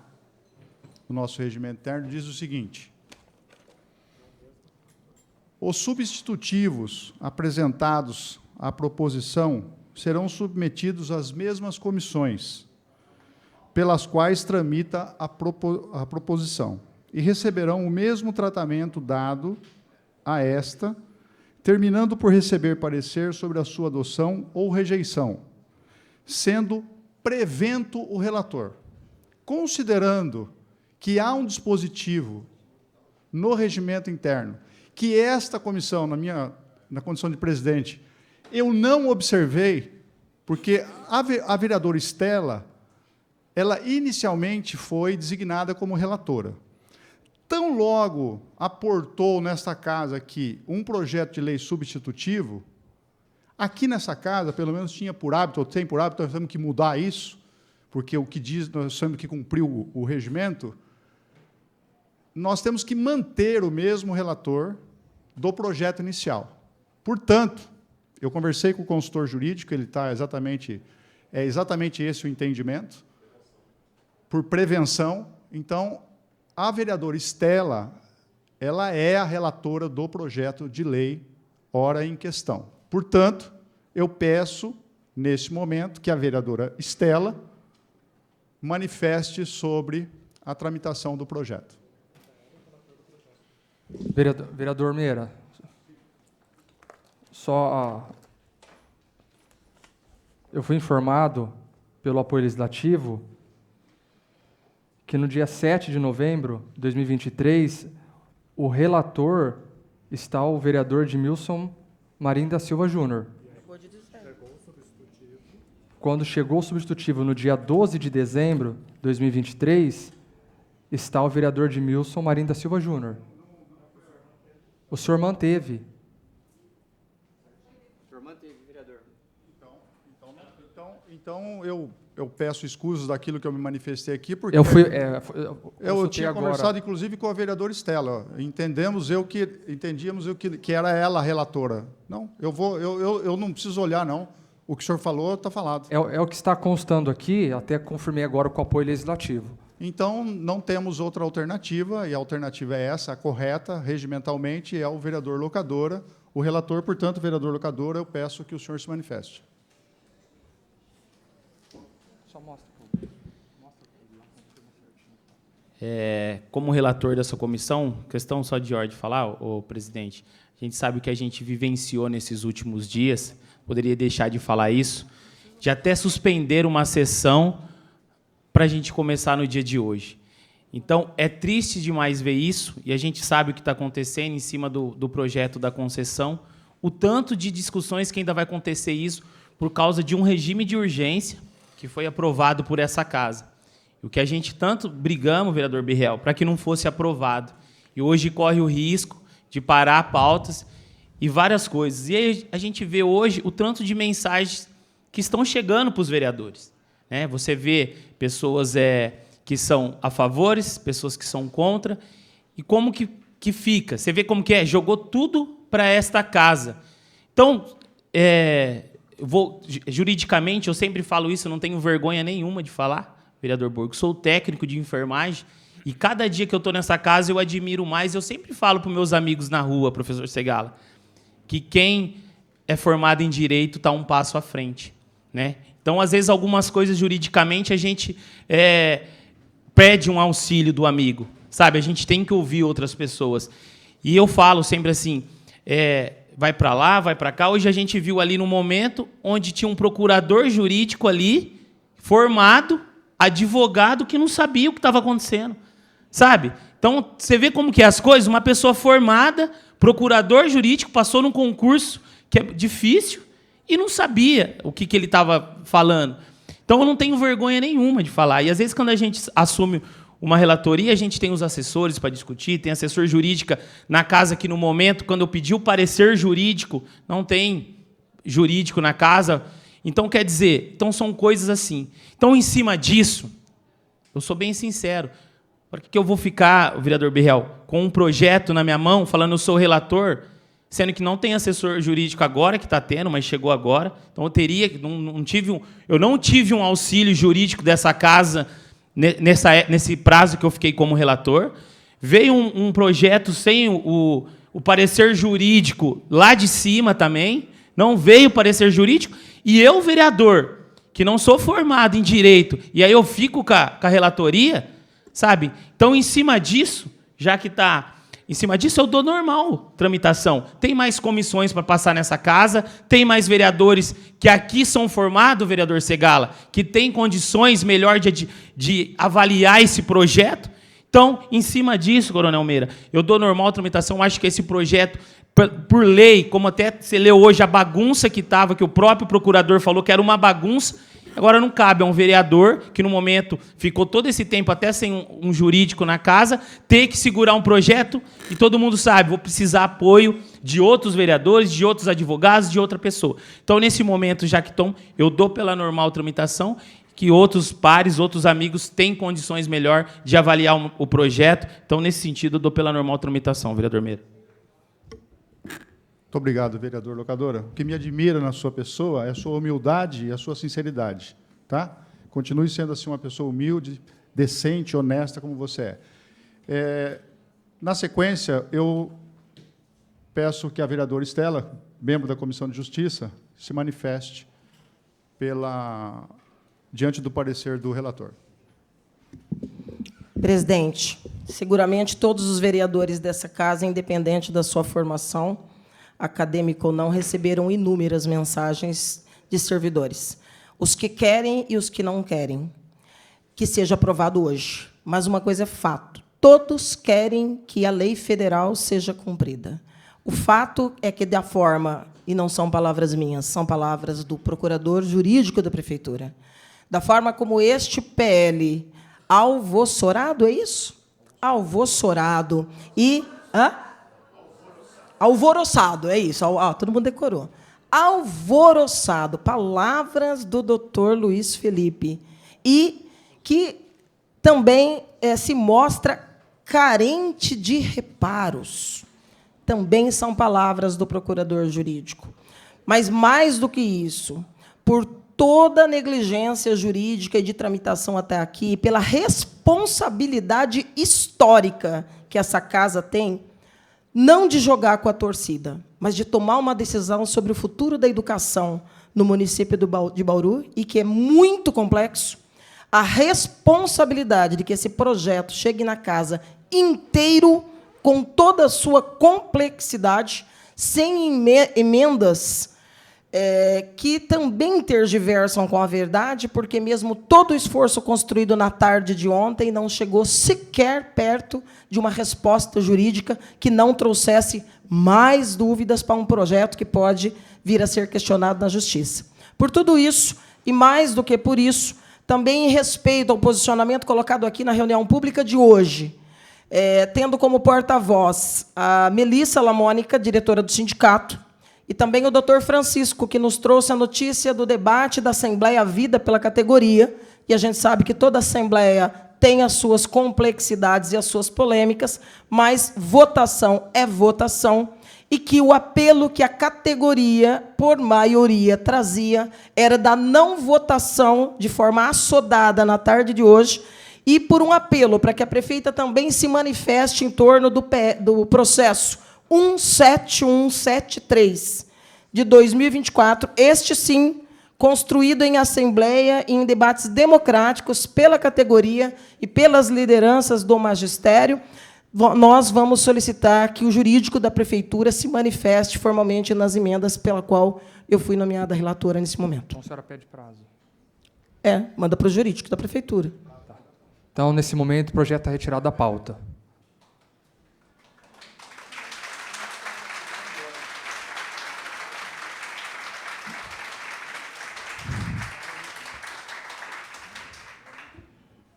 do nosso regimento interno, diz o seguinte: os substitutivos apresentados à proposição serão submetidos às mesmas comissões pelas quais tramita a proposição e receberão o mesmo tratamento dado a esta, terminando por receber parecer sobre a sua adoção ou rejeição, sendo prevento o relator. Considerando que há um dispositivo no regimento interno, que esta comissão, na condição de presidente, eu não observei, porque a vereadora Estela, ela inicialmente foi designada como relatora. Tão logo aportou nesta casa aqui um projeto de lei substitutivo, aqui nessa casa, pelo menos tinha por hábito, ou tem por hábito, nós temos que mudar isso, porque o que diz, nós temos que cumprir o regimento, nós temos que manter o mesmo relator do projeto inicial. Portanto, eu conversei com o consultor jurídico, ele está exatamente esse o entendimento, por prevenção. Então, a vereadora Estela, ela é a relatora do projeto de lei ora em questão. Portanto, eu peço, neste momento, que a vereadora Estela manifeste sobre a tramitação do projeto. Vereador Meira, eu fui informado pelo apoio legislativo que no dia 7 de novembro de 2023, o relator está o vereador Edmilson Marim da Silva Júnior. Quando chegou o substitutivo no dia 12 de dezembro de 2023, está o vereador Edmilson Marim da Silva Júnior. O senhor manteve. O senhor manteve, vereador. Então eu peço escusas daquilo que eu me manifestei aqui, porque eu tinha conversado, inclusive, com a vereadora Estela. Entendíamos que era ela a relatora. Não, eu não preciso olhar, não. O que o senhor falou está falado. É o que está constando aqui, até confirmei agora com o apoio legislativo. Então, não temos outra alternativa, e a alternativa é essa, a correta, regimentalmente, é o vereador Locadora. O relator, portanto, vereador Locadora, eu peço que o senhor se manifeste. Só mostra. Como relator dessa comissão, questão só de ordem de falar, ô presidente, a gente sabe o que a gente vivenciou nesses últimos dias, poderia deixar de falar isso, de até suspender uma sessão para a gente começar no dia de hoje. Então, é triste demais ver isso, e a gente sabe o que está acontecendo em cima do projeto da concessão, o tanto de discussões que ainda vai acontecer isso por causa de um regime de urgência que foi aprovado por essa casa. O que a gente tanto brigamos, vereador Birrell, para que não fosse aprovado. E hoje corre o risco de parar pautas e várias coisas. E aí a gente vê hoje o tanto de mensagens que estão chegando para os vereadores. Você vê pessoas que são a favor, pessoas que são contra, e como que fica. Você vê como que é, jogou tudo para esta casa. Então, juridicamente, eu sempre falo isso, eu não tenho vergonha nenhuma de falar, vereador Borgo, sou técnico de enfermagem, e cada dia que eu estou nessa casa eu admiro mais, eu sempre falo para os meus amigos na rua, professor Segala, que quem é formado em direito está um passo à frente. Então, às vezes, algumas coisas juridicamente a gente pede um auxílio do amigo, sabe? A gente tem que ouvir outras pessoas. E eu falo sempre assim, vai para lá, vai para cá. Hoje a gente viu ali no momento onde tinha um procurador jurídico ali, formado, advogado, que não sabia o que estava acontecendo, sabe? Então, você vê como que é as coisas, uma pessoa formada, procurador jurídico, passou num concurso que é difícil e não sabia o que ele estava falando. Então, eu não tenho vergonha nenhuma de falar. E, às vezes, quando a gente assume uma relatoria, a gente tem os assessores para discutir, tem assessor jurídica na casa que, no momento, quando eu pedi o parecer jurídico, não tem jurídico na casa. Então, quer dizer, são coisas assim. Então, em cima disso, eu sou bem sincero, por que eu vou ficar, vereador Birrell, com um projeto na minha mão, falando eu sou relator, sendo que não tem assessor jurídico agora, que está tendo, mas chegou agora. Então, eu não tive um auxílio jurídico dessa casa nesse prazo que eu fiquei como relator. Veio um projeto sem o parecer jurídico lá de cima também, não veio o parecer jurídico, e eu, vereador, que não sou formado em direito, e aí eu fico com a relatoria, sabe? Então, em cima disso, já que está em cima disso, eu dou normal tramitação. Tem mais comissões para passar nessa casa, tem mais vereadores que aqui são formados, vereador Segala, que tem condições melhor de avaliar esse projeto. Então, em cima disso, coronel Meira, eu dou normal tramitação, acho que esse projeto, por lei, como até você leu hoje a bagunça que estava, que o próprio procurador falou que era uma bagunça, agora não cabe a um vereador, que no momento ficou todo esse tempo até sem um jurídico na casa, ter que segurar um projeto, e todo mundo sabe, vou precisar apoio de outros vereadores, de outros advogados, de outra pessoa. Então, nesse momento, Jaqueton, eu dou pela normal tramitação, que outros pares, outros amigos têm condições melhor de avaliar o projeto. Então, nesse sentido, eu dou pela normal tramitação, vereador Meira. Muito obrigado, vereador Locadora. O que me admira na sua pessoa é a sua humildade e a sua sinceridade. Tá? Continue sendo assim uma pessoa humilde, decente, honesta, como você é. Na sequência, eu peço que a vereadora Estela, membro da Comissão de Justiça, se manifeste diante do parecer do relator. Presidente, seguramente todos os vereadores dessa casa, independente da sua formação, acadêmica ou não, receberam inúmeras mensagens de servidores. Os que querem e os que não querem que seja aprovado hoje. Mas uma coisa é fato: todos querem que a lei federal seja cumprida. O fato é que, da forma, e não são palavras minhas, são palavras do procurador jurídico da Prefeitura, da forma como este PL alvossorado, é isso? Alvossorado e... Alvoroçado, é isso. Todo mundo decorou. Alvoroçado, palavras do doutor Luiz Felipe. E que também se mostra carente de reparos. Também são palavras do procurador jurídico. Mas, mais do que isso, por toda a negligência jurídica e de tramitação até aqui, pela responsabilidade histórica que essa casa tem, não de jogar com a torcida, mas de tomar uma decisão sobre o futuro da educação no município de Bauru, e que é muito complexo, a responsabilidade de que esse projeto chegue na casa inteiro, com toda a sua complexidade, sem emendas que também tergiversam com a verdade, porque mesmo todo o esforço construído na tarde de ontem não chegou sequer perto de uma resposta jurídica que não trouxesse mais dúvidas para um projeto que pode vir a ser questionado na Justiça. Por tudo isso, e mais do que por isso, também em respeito ao posicionamento colocado aqui na reunião pública de hoje, tendo como porta-voz a Melissa Lamônica, diretora do sindicato, e também o doutor Francisco, que nos trouxe a notícia do debate da Assembleia Vida pela categoria, e a gente sabe que toda Assembleia tem as suas complexidades e as suas polêmicas, mas votação é votação, e que o apelo que a categoria, por maioria, trazia era da não votação de forma assodada na tarde de hoje, e por um apelo para que a prefeita também se manifeste em torno do processo 17173 de 2024, este sim, construído em assembleia e em debates democráticos pela categoria e pelas lideranças do magistério. Nós vamos solicitar que o jurídico da prefeitura se manifeste formalmente nas emendas pela qual eu fui nomeada relatora nesse momento. Então, a senhora pede prazo. Manda para o jurídico da prefeitura. Então, nesse momento, o projeto está retirado da pauta.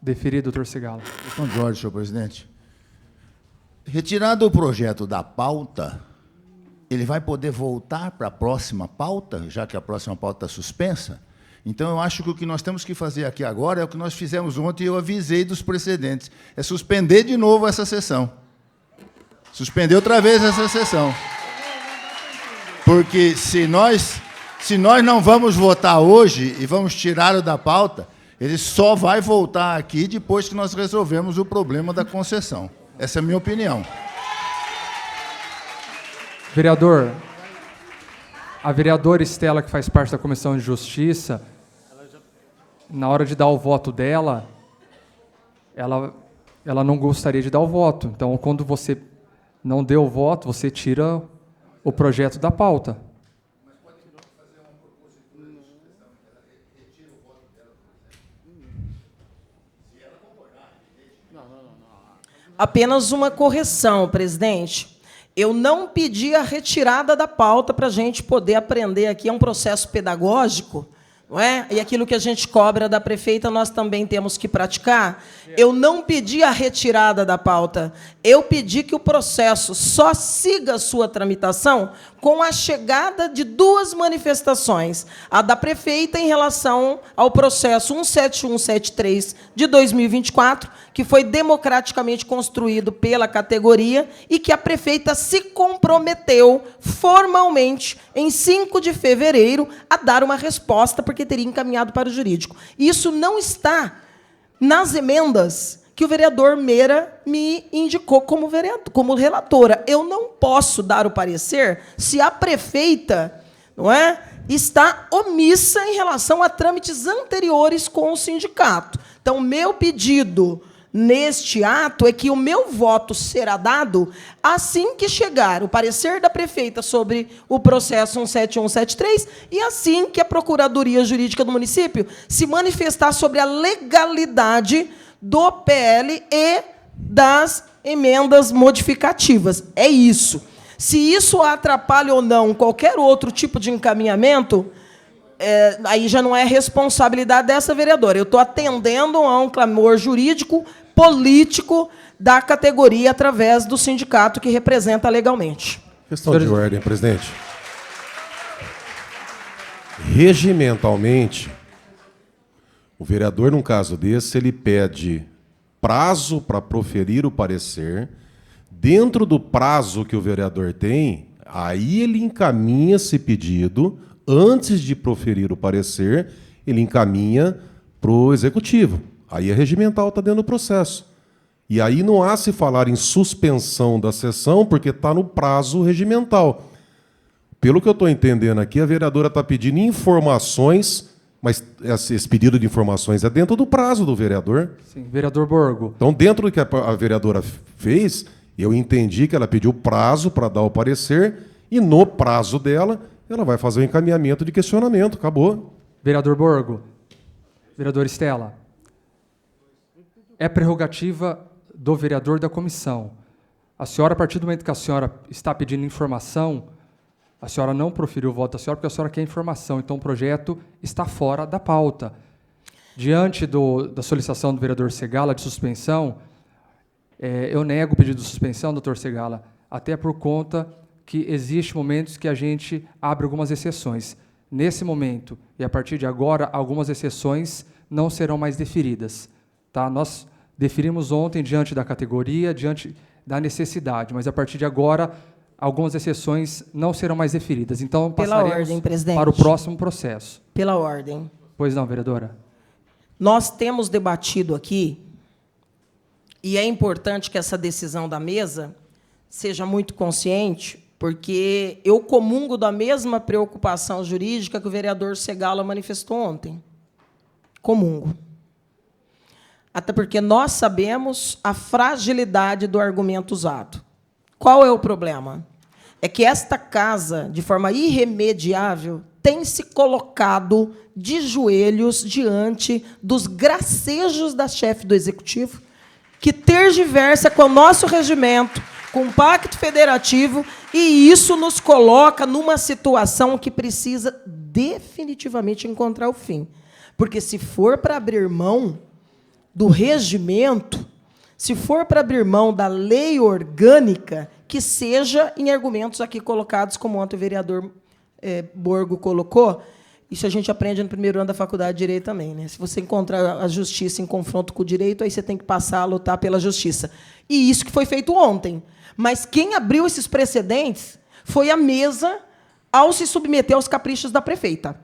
Deferido, doutor Segala. São Jorge, senhor presidente. Retirado o projeto da pauta, ele vai poder voltar para a próxima pauta, já que a próxima pauta está suspensa? Então, eu acho que o que nós temos que fazer aqui agora é o que nós fizemos ontem e eu avisei dos precedentes, é suspender de novo essa sessão. Suspender outra vez essa sessão. Porque se nós não vamos votar hoje e vamos tirá-lo da pauta, ele só vai voltar aqui depois que nós resolvemos o problema da concessão. Essa é a minha opinião. Vereador, a vereadora Estela, que faz parte da Comissão de Justiça, na hora de dar o voto dela, ela não gostaria de dar o voto. Então, quando você não deu o voto, você tira o projeto da pauta. Apenas uma correção, presidente. Eu não pedi a retirada da pauta para a gente poder aprender aqui. É um processo pedagógico, não é? E aquilo que a gente cobra da prefeita, nós também temos que praticar. Eu não pedi a retirada da pauta. Eu pedi que o processo só siga a sua tramitação com a chegada de duas manifestações. A da prefeita em relação ao processo 17173 de 2024, que foi democraticamente construído pela categoria e que a prefeita se comprometeu formalmente em 5 de fevereiro a dar uma resposta, porque teria encaminhado para o jurídico. Isso não está nas emendas que o vereador Meira me indicou como relatora. Eu não posso dar o parecer se a prefeita, não é, está omissa em relação a trâmites anteriores com o sindicato. Então, meu pedido neste ato é que o meu voto será dado assim que chegar o parecer da prefeita sobre o processo 17173 e assim que a Procuradoria Jurídica do município se manifestar sobre a legalidade do PL e das emendas modificativas. É isso. Se isso atrapalha ou não qualquer outro tipo de encaminhamento, aí já não é responsabilidade dessa vereadora. Eu estou atendendo a um clamor jurídico, político, da categoria através do sindicato que representa legalmente. Questão de ordem, presidente. Regimentalmente, o vereador, num caso desse, ele pede prazo para proferir o parecer. Dentro do prazo que o vereador tem, aí ele encaminha esse pedido. Antes de proferir o parecer, ele encaminha para o executivo. Aí a regimental está dentro do processo. E aí não há se falar em suspensão da sessão, porque está no prazo regimental. Pelo que eu estou entendendo aqui, a vereadora está pedindo informações, mas esse pedido de informações é dentro do prazo do vereador. Sim, vereador Borgo. Então, dentro do que a vereadora fez, eu entendi que ela pediu prazo para dar o parecer, e no prazo dela, ela vai fazer o encaminhamento de questionamento. Acabou. Vereador Borgo. Vereador Estela. É prerrogativa do vereador da comissão. A senhora, a partir do momento que a senhora está pedindo informação, a senhora não proferiu o voto da senhora porque a senhora quer informação. Então, o projeto está fora da pauta. Diante da solicitação do vereador Segala de suspensão, eu nego o pedido de suspensão, doutor Segala, até por conta que existem momentos que a gente abre algumas exceções. Nesse momento, e a partir de agora, algumas exceções não serão mais deferidas. Tá? Nós deferimos ontem diante da categoria, diante da necessidade, mas a partir de agora, algumas exceções não serão mais deferidas. Então, passaremos para o próximo processo. Pela ordem. Pois não, vereadora? Nós temos debatido aqui, e é importante que essa decisão da mesa seja muito consciente, porque eu comungo da mesma preocupação jurídica que o vereador Segala manifestou ontem. Comungo. Até porque nós sabemos a fragilidade do argumento usado. Qual é o problema? É que esta casa, de forma irremediável, tem se colocado de joelhos diante dos gracejos da chefe do Executivo, que tergiversa com o nosso regimento, com o Pacto Federativo, e isso nos coloca numa situação que precisa definitivamente encontrar o fim. Porque se for para abrir mão do regimento, se for para abrir mão da lei orgânica, que seja em argumentos aqui colocados, como ontem o vereador Borgo colocou, isso a gente aprende no primeiro ano da faculdade de Direito também. Né? Se você encontrar a justiça em confronto com o direito, aí você tem que passar a lutar pela justiça. E isso que foi feito ontem. Mas quem abriu esses precedentes foi a mesa ao se submeter aos caprichos da prefeita.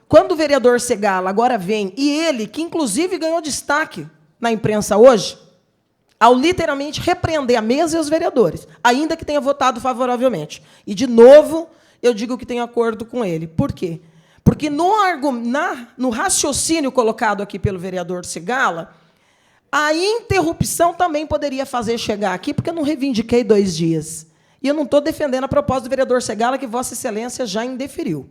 Quando o vereador Segala agora vem, e ele, que inclusive ganhou destaque na imprensa hoje, ao literalmente repreender a mesa e os vereadores, ainda que tenha votado favoravelmente. E, de novo, eu digo que tenho acordo com ele. Por quê? Porque no raciocínio colocado aqui pelo vereador Segala, a interrupção também poderia fazer chegar aqui, porque eu não reivindiquei 2 dias. E eu não estou defendendo a proposta do vereador Segala, que Vossa Excelência já indeferiu.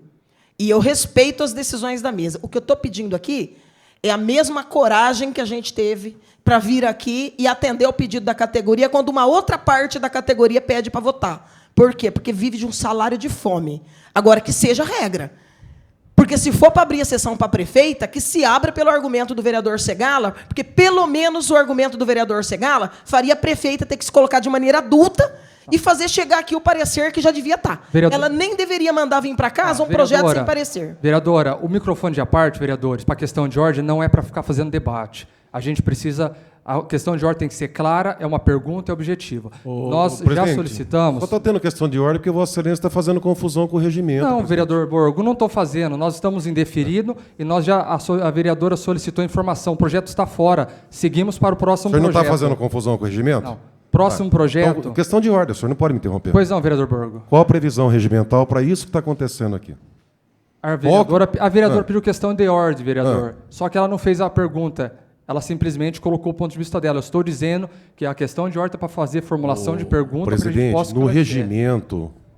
E eu respeito as decisões da mesa. O que eu estou pedindo aqui é a mesma coragem que a gente teve para vir aqui e atender ao pedido da categoria quando uma outra parte da categoria pede para votar. Por quê? Porque vive de um salário de fome. Agora, que seja regra. Porque, se for para abrir a sessão para a prefeita, que se abra pelo argumento do vereador Segala, porque, pelo menos, o argumento do vereador Segala faria a prefeita ter que se colocar de maneira adulta e fazer chegar aqui o parecer que já devia estar. Ela nem deveria mandar vir para casa um projeto sem parecer. Vereadora, o microfone de à parte, vereadores, para a questão de ordem, não é para ficar fazendo debate. A gente precisa A questão de ordem tem que ser clara, é uma pergunta e objetiva. Nós já Presidente, solicitamos... Só está tendo questão de ordem porque Vossa Excelência está fazendo confusão com o regimento. Não, presidente. vereador Borgo, não estou fazendo. Nós estamos indeferindo e a vereadora solicitou informação. O projeto está fora. Seguimos para o O próximo senhor não projeto. está fazendo confusão com o regimento? Não. Próximo projeto... Então, questão de ordem, o senhor não pode me interromper. Pois não, vereador Borgo. Qual a previsão regimental para isso que está acontecendo aqui? A vereadora pediu questão de ordem, vereador. Só que ela não fez a pergunta. Ela simplesmente colocou o ponto de vista dela. Eu estou dizendo que a questão de ordem é para fazer formulação de pergunta para a gente Presidente, possa no esclarecer.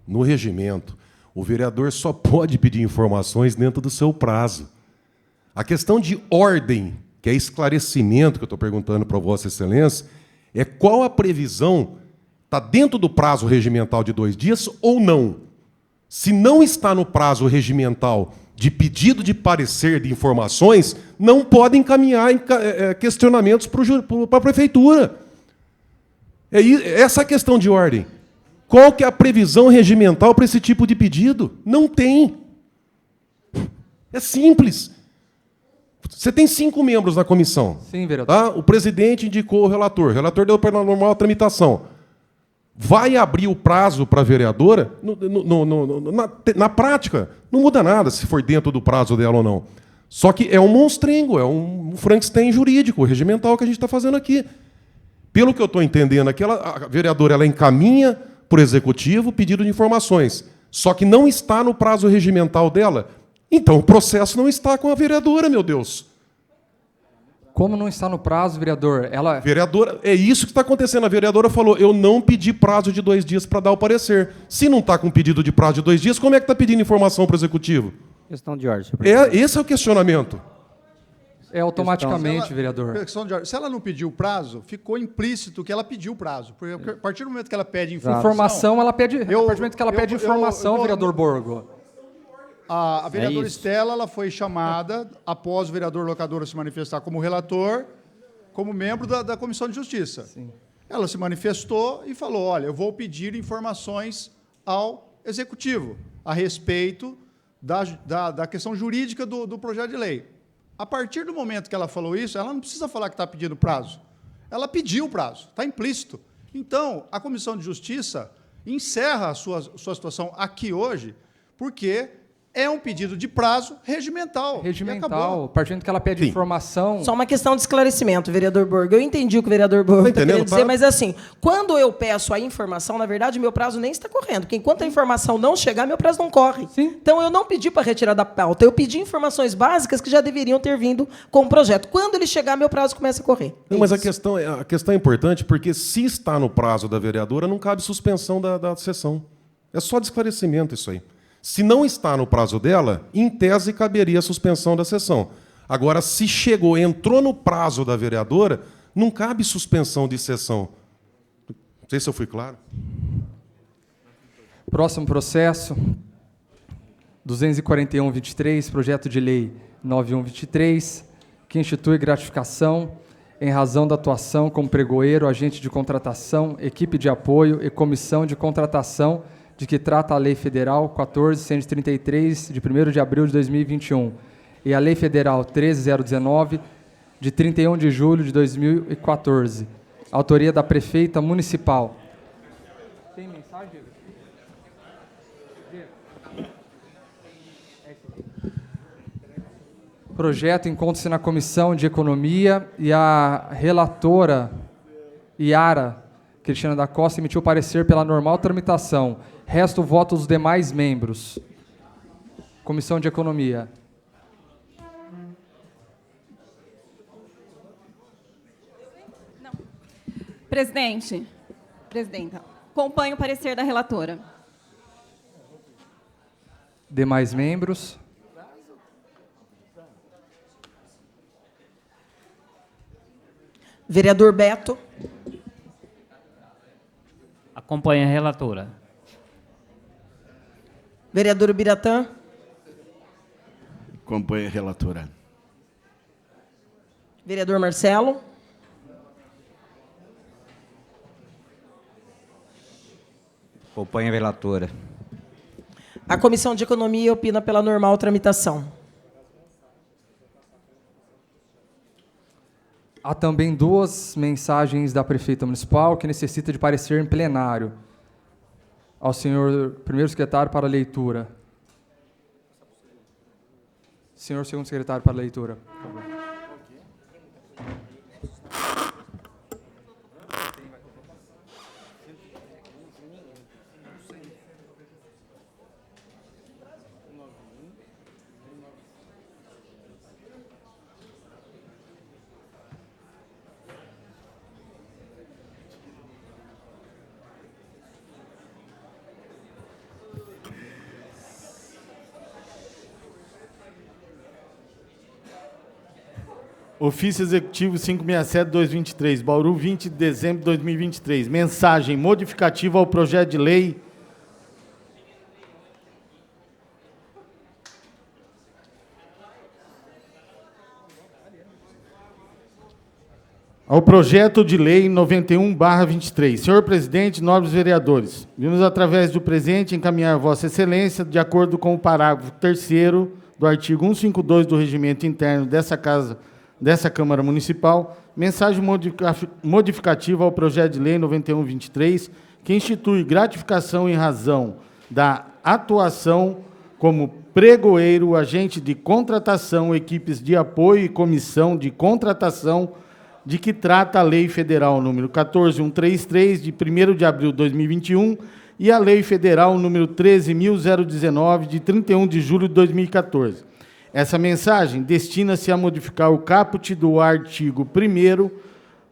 regimento, o vereador só pode pedir informações dentro do seu prazo. A questão de ordem, que é esclarecimento que eu estou perguntando para Vossa Excelência, é qual a previsão, está dentro do prazo regimental de 2 dias ou não? Se não está no prazo regimental de pedido de parecer de informações, não pode encaminhar questionamentos para a prefeitura. Essa é a questão de ordem. Qual que é a previsão regimental para esse tipo de pedido? Não tem. É simples. Você tem 5 membros na comissão. Sim, vereador. Tá? O presidente indicou o relator. O relator deu para normal a tramitação. Vai abrir o prazo para a vereadora? Na prática, não muda nada se for dentro do prazo dela ou não. Só que é um monstrengo, é um Frankenstein jurídico, regimental que a gente está fazendo aqui. Pelo que eu estou entendendo aqui, a vereadora ela encaminha para o executivo pedido de informações. Só que não está no prazo regimental dela. Então o processo não está com a vereadora, meu Deus. Como não está no prazo, vereador? Vereadora, é isso que está acontecendo. A vereadora falou, eu não pedi prazo de 2 dias para dar o parecer. Se não está com pedido de prazo de 2 dias, como é que está pedindo informação para o executivo? Questão de ordem, senhor presidente. Esse é o questionamento. É automaticamente, Se vereador. questão de ordem. Se ela não pediu prazo, ficou implícito que ela pediu prazo. Porque a partir do momento que ela pede Informação, ela pede. A partir do momento que ela pede informação, eu- vereador Borgo. A vereadora isso. Estela ela foi chamada, após o vereador Locadora se manifestar como relator, como membro da Comissão de Justiça. Sim. Ela se manifestou e falou, olha, eu vou pedir informações ao Executivo a respeito da questão jurídica do projeto de lei. A partir do momento que ela falou isso, ela não precisa falar que está pedindo prazo. Ela pediu o prazo, está implícito. Então, a Comissão de Justiça encerra a sua situação aqui hoje, porque é um pedido de prazo regimental. E acabou. Regimental, a partir do momento que ela pede Sim. informação. Só uma questão de esclarecimento, vereador Borgo. Eu entendi o que o vereador Borgo Tá está entendendo, querendo dizer, tá? mas assim, quando eu peço a informação, na verdade, meu prazo nem está correndo, porque enquanto a informação não chegar, meu prazo não corre. Sim. Então, eu não pedi para retirar da pauta, eu pedi informações básicas que já deveriam ter vindo com o projeto. Quando ele chegar, meu prazo começa a correr. Não, mas a Isso. questão é importante porque se está no prazo da vereadora, não cabe suspensão da sessão. É só de esclarecimento isso aí. Se não está no prazo dela, em tese caberia a suspensão da sessão. Agora, se entrou no prazo da vereadora, não cabe suspensão de sessão. Não sei se eu fui claro. Próximo processo, 241-23, projeto de lei 9123, que institui gratificação em razão da atuação como pregoeiro, agente de contratação, equipe de apoio e comissão de contratação de que trata a Lei Federal 14.133, de 1º de abril de 2021, e a Lei Federal 13.019, de 31 de julho de 2014, autoria da prefeita municipal. Tem mensagem, Diego? Projeto encontra-se na Comissão de Economia e a relatora Iara Cristina da Costa emitiu parecer pela normal tramitação. Resta o voto dos demais membros. Comissão de Economia. Presidenta, acompanho o parecer da relatora. Demais membros. Vereador Beto. Acompanha a relatora. Vereador Biratã. Acompanha a relatora. Vereador Marcelo. Acompanha a relatora. A Comissão de Economia opina pela normal tramitação. Há também 2 mensagens da prefeita municipal que necessita de parecer em plenário. Ao senhor primeiro secretário para leitura. Senhor segundo secretário para leitura, por favor. Ofício Executivo 567/2023, Bauru, 20 de dezembro de 2023. Mensagem modificativa ao projeto de lei ao projeto de lei 91/23. Senhor presidente, nobres vereadores, vimos através do presente encaminhar Vossa Excelência, de acordo com o parágrafo 3º do artigo 152 do Regimento Interno dessa Câmara Municipal, mensagem modificativa ao projeto de lei 91/23, que institui gratificação em razão da atuação como pregoeiro, agente de contratação, equipes de apoio e comissão de contratação, de que trata a Lei Federal número 14.133, de 1º de abril de 2021, e a Lei Federal número 13.019, de 31 de julho de 2014. Essa mensagem destina-se a modificar o caput do artigo 1º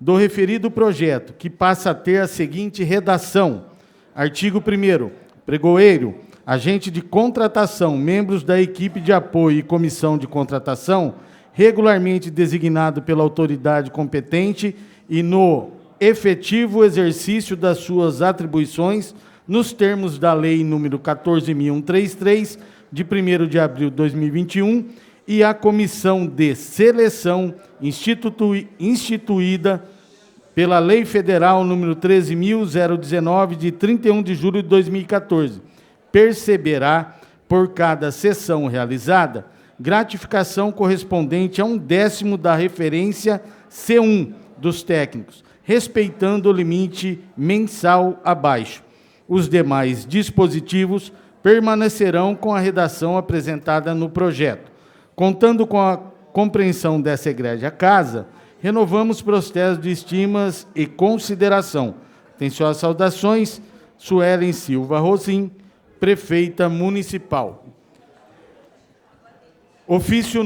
do referido projeto, que passa a ter a seguinte redação. Artigo 1º. Pregoeiro, agente de contratação, membros da equipe de apoio e comissão de contratação, regularmente designado pela autoridade competente e no efetivo exercício das suas atribuições, nos termos da Lei número 14.133, de 1º de abril de 2021, e a comissão de seleção instituída pela Lei Federal número 13.019, de 31 de julho de 2014, perceberá, por cada sessão realizada, gratificação correspondente a 1/10 da referência C1 dos técnicos, respeitando o limite mensal abaixo. Os demais dispositivos permanecerão com a redação apresentada no projeto. Contando com a compreensão dessa egrégia casa, renovamos protestos de estimas e consideração. Atenciosas saudações, Suelen Silva Rosim, prefeita municipal. Ofício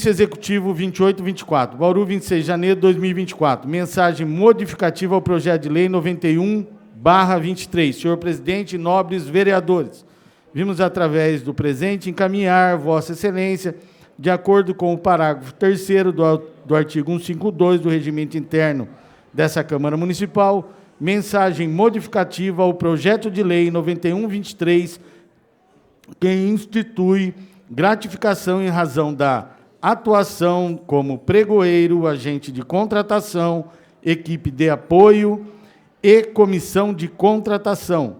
Executivo 28/24, Bauru, 26 de janeiro de 2024. Mensagem modificativa ao projeto de lei 91/23. Senhor presidente, nobres vereadores, vimos através do presente encaminhar Vossa Excelência, de acordo com o parágrafo 3º do artigo 152 do Regimento Interno dessa Câmara Municipal, mensagem modificativa ao projeto de lei 91/23, que institui gratificação em razão da atuação como pregoeiro, agente de contratação, equipe de apoio e comissão de contratação,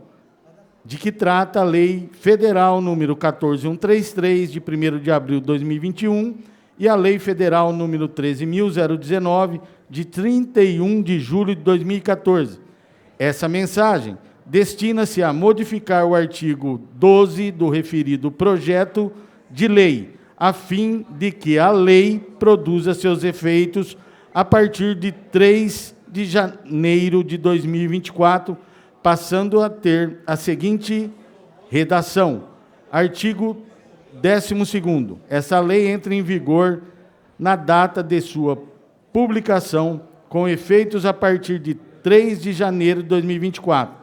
de que trata a Lei Federal número 14.133, de 1º de abril de 2021, e a Lei Federal número 13.019, de 31 de julho de 2014. Essa mensagem destina-se a modificar o artigo 12 do referido projeto de lei, a fim de que a lei produza seus efeitos a partir de 3 de janeiro de 2024, passando a ter a seguinte redação. Artigo 12º. Essa lei entra em vigor na data de sua publicação, com efeitos a partir de 3 de janeiro de 2024.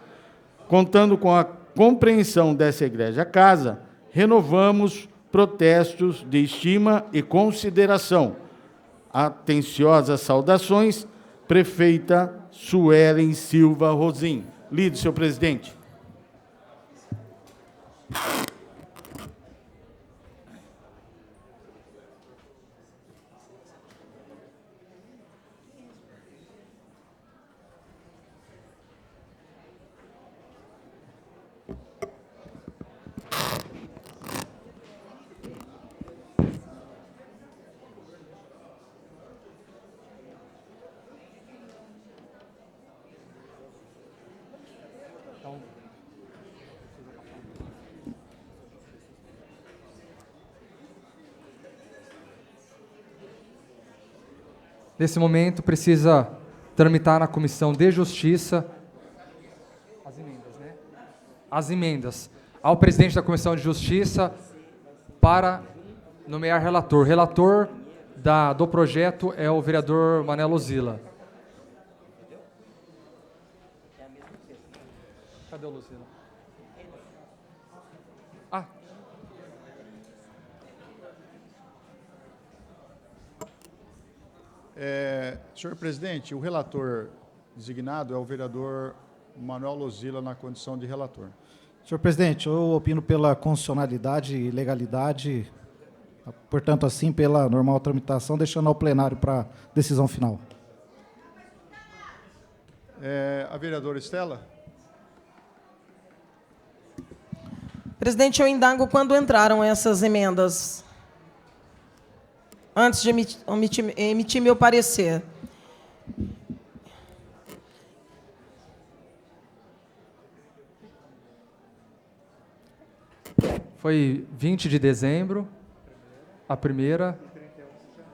Contando com a compreensão dessa egrégia casa, renovamos protestos de estima e consideração. Atenciosas saudações, prefeita Suelen Silva Rosim. Lido, senhor presidente. Nesse momento, precisa tramitar na Comissão de Justiça as emendas, né? As emendas ao presidente da Comissão de Justiça para nomear relator. Relator do projeto é o vereador Manelo Zila. Cadê o Luzila? Ah. Senhor presidente, o relator designado é o vereador Manuel Luzila, na condição de relator. Senhor presidente, eu opino pela constitucionalidade e legalidade, portanto, assim, pela normal tramitação, deixando ao plenário para decisão final. A vereadora Estela? Presidente, eu indago quando entraram essas emendas, antes de emitir meu parecer. Foi 20 de dezembro, a primeira,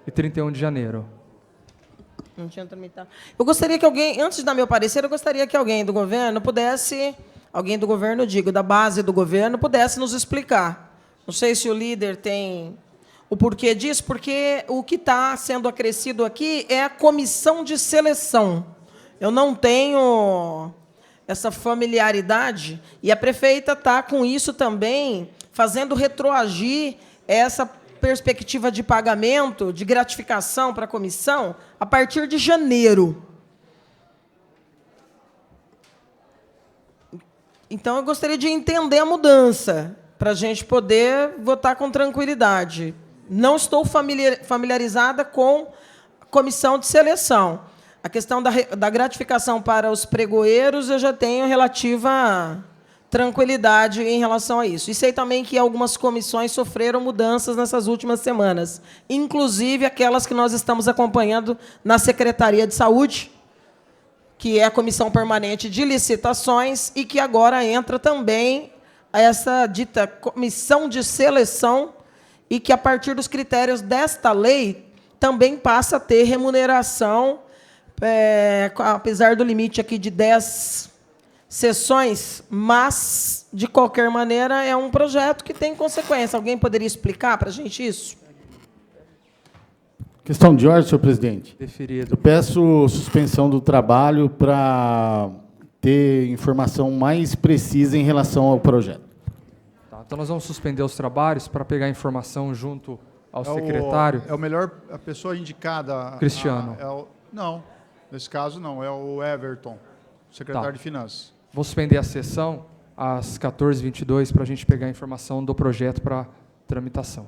e 31 de janeiro. Não tinha tramitado. Eu gostaria que alguém, antes de dar meu parecer, eu gostaria que alguém do governo pudesse, da base do governo, pudesse nos explicar. Não sei se o líder tem o porquê disso, porque o que está sendo acrescido aqui é a comissão de seleção. Eu não tenho essa familiaridade, e a prefeita está com isso também, fazendo retroagir essa perspectiva de pagamento, de gratificação para a comissão, a partir de janeiro. Então, eu gostaria de entender a mudança, para a gente poder votar com tranquilidade. Não estou familiarizada com a comissão de seleção. A questão da gratificação para os pregoeiros, eu já tenho relativa tranquilidade em relação a isso. E sei também que algumas comissões sofreram mudanças nessas últimas semanas, inclusive aquelas que nós estamos acompanhando na Secretaria de Saúde, que é a Comissão Permanente de Licitações, e que agora entra também essa dita Comissão de Seleção, e que, a partir dos critérios desta lei, também passa a ter remuneração, apesar do limite aqui de 10 sessões, mas, de qualquer maneira, é um projeto que tem consequência. Alguém poderia explicar para a gente isso? Questão de ordem, senhor presidente. Deferido. Eu peço suspensão do trabalho para ter informação mais precisa em relação ao projeto. Tá, então, nós vamos suspender os trabalhos para pegar informação junto ao secretário. É o melhor, a pessoa indicada... Cristiano. Não, nesse caso não, é o Everton, secretário de Finanças. Vou suspender a sessão às 14h22 para a gente pegar a informação do projeto para tramitação.